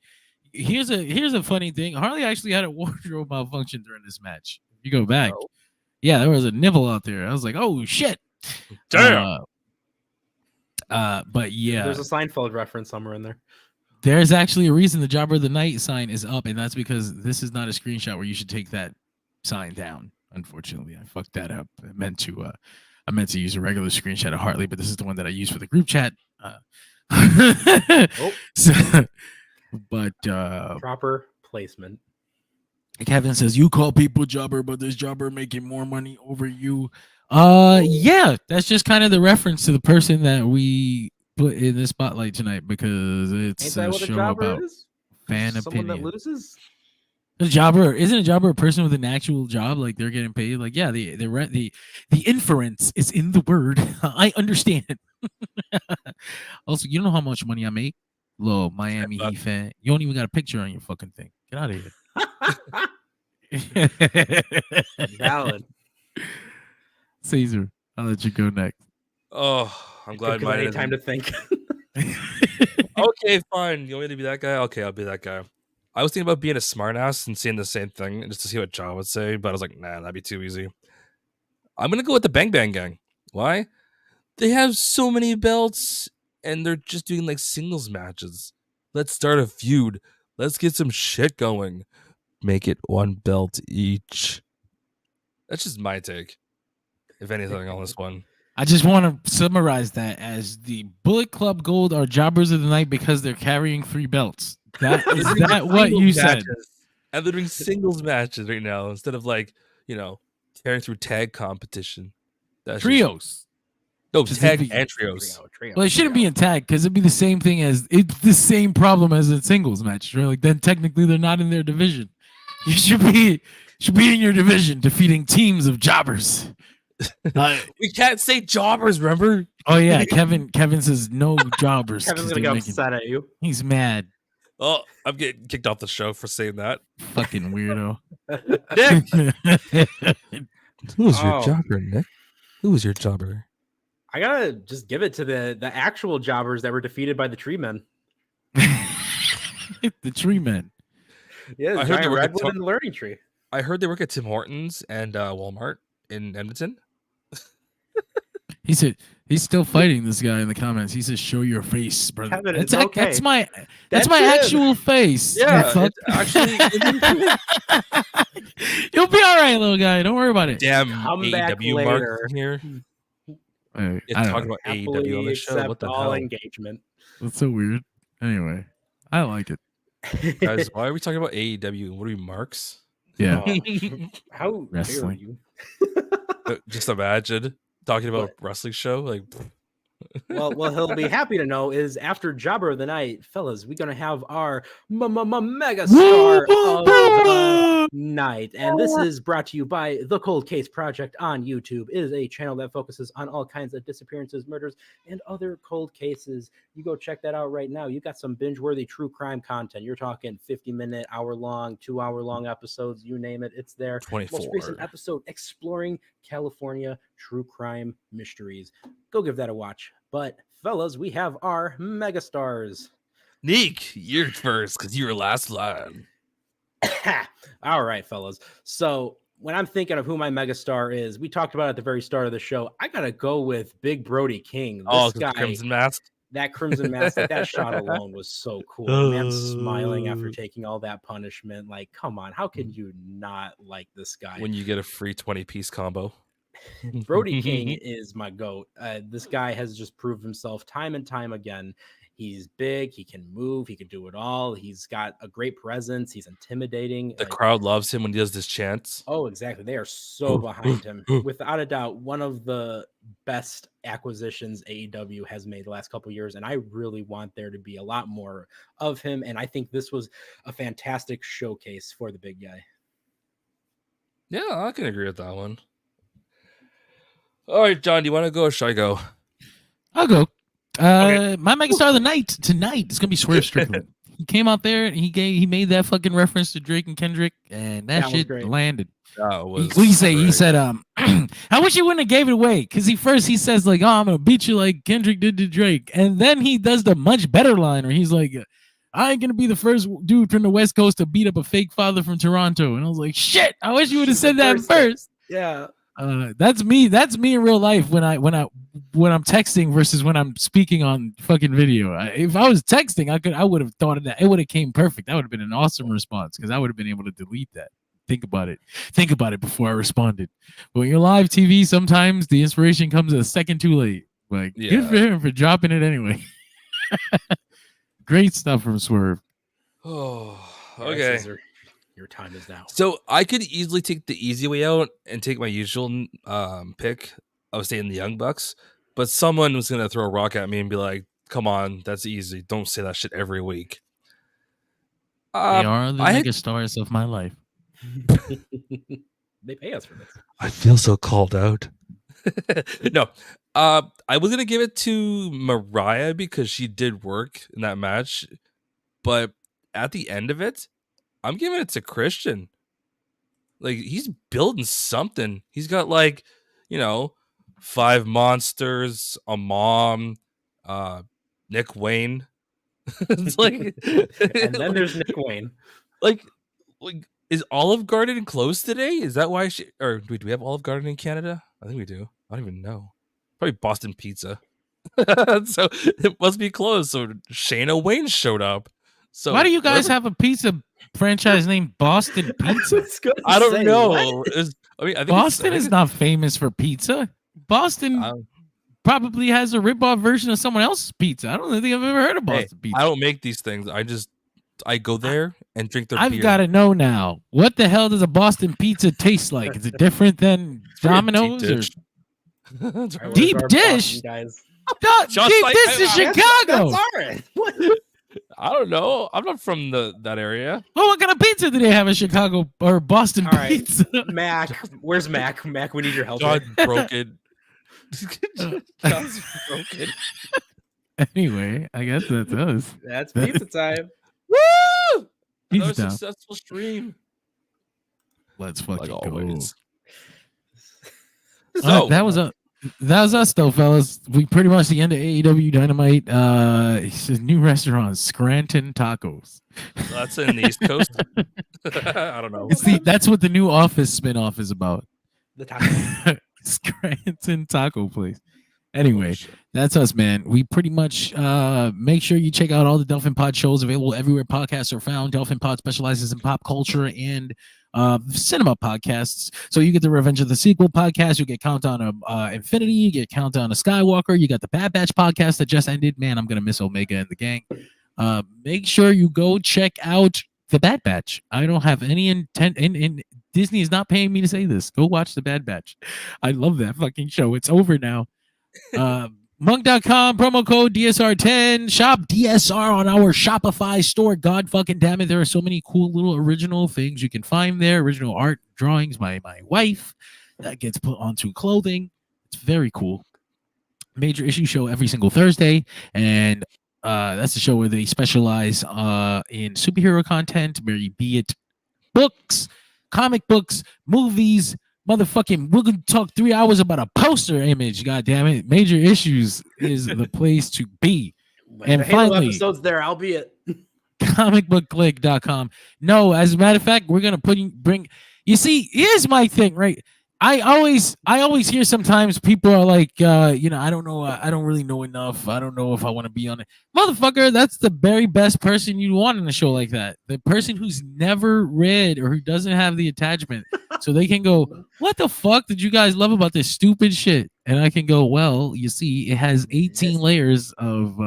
Here's a funny thing. Harley actually had a wardrobe malfunction during this match. If you go back. Oh. Yeah, there was a nipple out there. I was like, oh shit. Damn. But yeah. There's a Seinfeld reference somewhere in there. There's actually a reason the Jobber of the Night sign is up, and that's because this is not a screenshot where you should take that sign down. Unfortunately, I fucked that up. I meant to use a regular screenshot of Hartley, but this is the one that I use for the group chat. Proper placement. Kevin says you call people jobber, but this jobber making more money over you. Yeah, that's just kind of the reference to the person that we put in the spotlight tonight because it's a show about fan Someone opinion. that loses. A jobber isn't a jobber a person with an actual job, like they're getting paid. Like, yeah, the inference is in the word. I understand. Also, you know how much money I make? Little Miami Heat fan. You don't even got a picture on your fucking thing. Get out of here. Valid. Caesar, I'll let you go next. Oh, I'm glad I need time to think. Okay, fine. You want me to be that guy? Okay, I'll be that guy. I was thinking about being a smartass and saying the same thing just to see what John would say, but I was like, nah, that'd be too easy. I'm gonna go with the Bang Bang Gang. Why? They have so many belts and they're just doing like singles matches. Let's start a feud. Let's get some shit going. Make it one belt each. That's just my take, if anything, on this one. I just want to summarize that as the Bullet Club Gold are jobbers of the night because they're carrying 3 belts. That is that what you said? And they're doing singles matches right now instead of like, tearing through tag competition. That's Trios. Tag and trios. Well, it shouldn't be in tag because it'd be the same thing as it's the same problem as in singles match. Right? Like then technically they're not in their division. You should be in your division defeating teams of jobbers. We can't say jobbers, remember? Oh yeah, Kevin says no jobbers. Kevin's gonna get upset at you. He's mad. Oh, I'm getting kicked off the show for saying that. Fucking weirdo. Nick! Who's your jobber, Nick? Who was your jobber? I gotta just give it to the actual jobbers that were defeated by the Tree Men. The Tree Men. Yeah, I heard they work at Redwood and the Learning Tree. I heard they work at Tim Hortons and Walmart in Edmonton. He said he's still fighting this guy in the comments. He says, "Show your face, brother." Kevin, that's okay. That's my That's actual face. Yeah, actually. You'll be all right, little guy. Don't worry about it. Damn, Come back AEW later. Mark here. It's Talking about AEW on the show. What the all hell? engagement. That's so weird. Anyway, I like it. Guys, why are we talking about AEW? What are we, marks? Yeah. How Wrestling. dare you? Just imagine talking about a wrestling show. Like, well, he'll be happy to know is after Jobber of the Night, fellas, we're gonna have our mega star of the night, and this is brought to you by the Cold Case Project on YouTube. It is a channel that focuses on all kinds of disappearances, murders, and other cold cases. You go check that out right now. You got some binge-worthy true crime content. You're talking 50-minute, hour-long, 2-hour-long episodes. You name it, it's there. 24. Most recent episode exploring California true crime mysteries. Go give that a watch. But fellas, we have our megastars. Neek, you're first because you were last line. All right, fellas. So when I'm thinking of who my megastar is, we talked about at the very start of the show. I gotta go with Big Brody King. This guy, Crimson Mask. that Crimson Mask, that shot alone was so cool. The man smiling after taking all that punishment. Like, come on, how can you not like this guy? When you get a free 20-piece combo. Brody King is my GOAT. This guy has just proved himself time and time again. He's big. He can move. He can do it all. He's got a great presence. He's intimidating. The crowd loves him when he does this chants. Oh, exactly. They are so behind him. Without a doubt, one of the best acquisitions AEW has made the last couple of years. And I really want there to be a lot more of him. And I think this was a fantastic showcase for the big guy. Yeah, I can agree with that one. All right, John, do you want to go or should I go? I'll go. Okay. My megastar of the night tonight is gonna be Swerve Strickland. He came out there and he made that fucking reference to Drake and Kendrick, and that was shit great. landed. That was What do you say? He great. said, I wish he wouldn't have gave it away, because he says like, oh, I'm gonna beat you like Kendrick did to Drake, and then he does the much better line where he's like, I ain't gonna be the first dude from the West Coast to beat up a fake father from Toronto. And I was like, shit, I wish you would have said that first. Yeah. That's me in real life when I'm texting versus when I'm speaking on fucking video. If I was texting, I would have thought of that. It would have came perfect. That would have been an awesome response, because I would have been able to delete that. Think about it before I responded. But when you're live TV, sometimes the inspiration comes a second too late. Like, good for him for dropping it anyway. Great stuff from Swerve. Oh, okay. Your time is now. So I could easily take the easy way out and take my usual pick of saying the Young Bucks, but someone was gonna throw a rock at me and be like, "Come on, that's easy. Don't say that shit every week." They are the mega stars of my life. They pay us for this. I feel so called out. No, I was gonna give it to Mariah because she did work in that match, but at the end of it, I'm giving it to Christian. Like, he's building something. He's got, like, 5 monsters, a mom, Nick Wayne. It's like, and then there's Nick Wayne. Like, is Olive Garden closed today? Is that why or do we have Olive Garden in Canada? I think we do. I don't even know. Probably Boston Pizza. So it must be closed. So Shayna Wayne showed up. So why do you guys have a pizza franchise named Boston Pizza? I don't know. I think Boston is not famous for pizza. Boston probably has a rip-off version of someone else's pizza. I don't think I've ever heard of Boston pizza. I don't make these things. I go there and drink their beer. I've got to know now. What the hell does a Boston pizza taste like? Is it different than Domino's? Deep dish? Guys. Deep dish is Chicago. I don't know. I'm not from that area. Well, what kind of pizza do they have in Chicago or Boston pizza? Mac, where's Mac? Mac, we need your help. God broke it. God's broken. Anyway, I guess that's us. That's pizza time. Woo! Pizza Another time. successful stream. Let's fucking go. Always. That was us though, fellas. We pretty much the end of AEW Dynamite. It's a new restaurant, Scranton Tacos. That's in the East Coast. I don't know. That's what the new Office spinoff is about. The taco. Scranton Taco Place. Anyway, that's us, man. We pretty much make sure you check out all the Delphin Pod shows available everywhere podcasts are found. Delphin Pod specializes in pop culture and cinema podcasts. So you get the Revenge of the Sequel podcast, you get Countdown of Infinity, you get Countdown of Skywalker, you got the Bad Batch podcast that just ended. Man, I'm gonna miss Omega and the gang. Make sure you go check out the Bad Batch. I don't have any intent in Disney is not paying me to say this. Go watch the Bad Batch. I love that fucking show. It's over now. Monk.com, promo code DSR10. Shop DSR on our Shopify store. God fucking damn it. There are so many cool little original things you can find there. Original art drawings by my wife that gets put onto clothing. It's very cool. Major issue show every single Thursday. And that's the show where they specialize in superhero content, be it books, comic books, movies, motherfucking, we're gonna talk 3 hours about a poster image. God damn it. Major Issues is the place to be. And the Halo finally, episode's there, albeit comicbookclick.com. No, as a matter of fact, we're gonna bring you see, here's my thing, right? I always hear sometimes people are like, I don't know, I don't really know enough. I don't know if I want to be on it. Motherfucker, that's the very best person you want in a show like that. The person who's never read or who doesn't have the attachment. So they can go, what the fuck did you guys love about this stupid shit? And I can go, well, you see, it has 18 layers of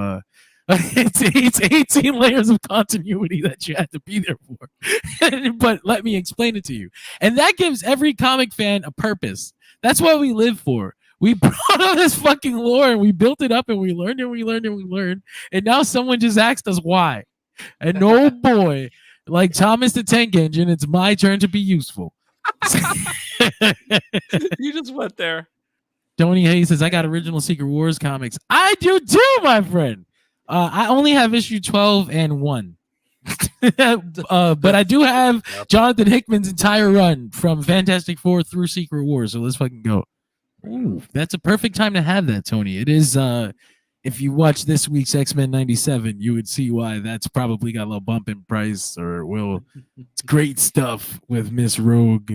it's 18 layers of continuity that you had to be there for. But let me explain it to you. And that gives every comic fan a purpose. That's what we live for. We brought on this fucking lore and we built it up and we learned and we learned and we learned. And now someone just asked us why. And oh boy, like Thomas the Tank Engine, it's my turn to be useful. You just went there. Tony Hayes says, I got original Secret Wars comics. I do too, my friend. I only have issue 12 and 1. But I do have Jonathan Hickman's entire run from Fantastic Four through Secret Wars, so let's fucking go. Ooh, that's a perfect time to have that, Tony. It is. If you watch this week's X-Men 97, you would see why that's probably got a little bump in price, or will. It's great stuff with Miss Rogue.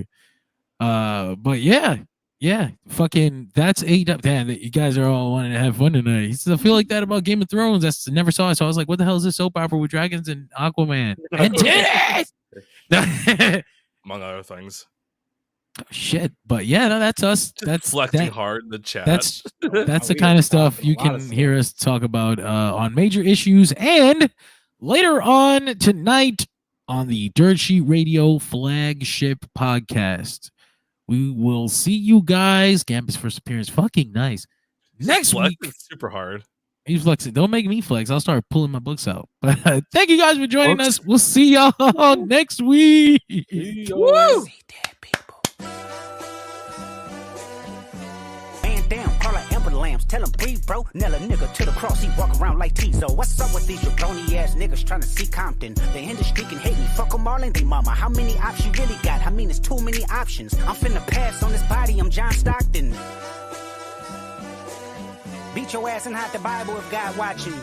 But yeah, fucking that's AEW. Damn, you guys are all wanting to have fun tonight. He says, I feel like that about Game of Thrones. I never saw it, so I was like, what the hell is this soap opera with dragons and Aquaman and titties? Among other things. Oh, shit, but yeah, no, that's us. That's flexing hard in the chat. That's the kind of stuff you can hear us talk about on major issues, and later on tonight on the Dirt Sheet Radio flagship podcast. We will see you guys. Gambit's first appearance, fucking nice. Next week, super hard. He's flexing. Don't make me flex. I'll start pulling my books out. But thank you guys for joining us. We'll see y'all next week. Woo! Man down, call her Amber Lambs. Tell him breathe, bro. Nail a nigga to the cross. He walk around like Tizo. What's up with these jabroni ass niggas trying to see Compton? The industry can hate me. Fuck them all and they mama. How many options you really got? I mean, it's too many options. I'm finna pass on this body. I'm John Stockton. Beat your ass and hide the Bible if God watching.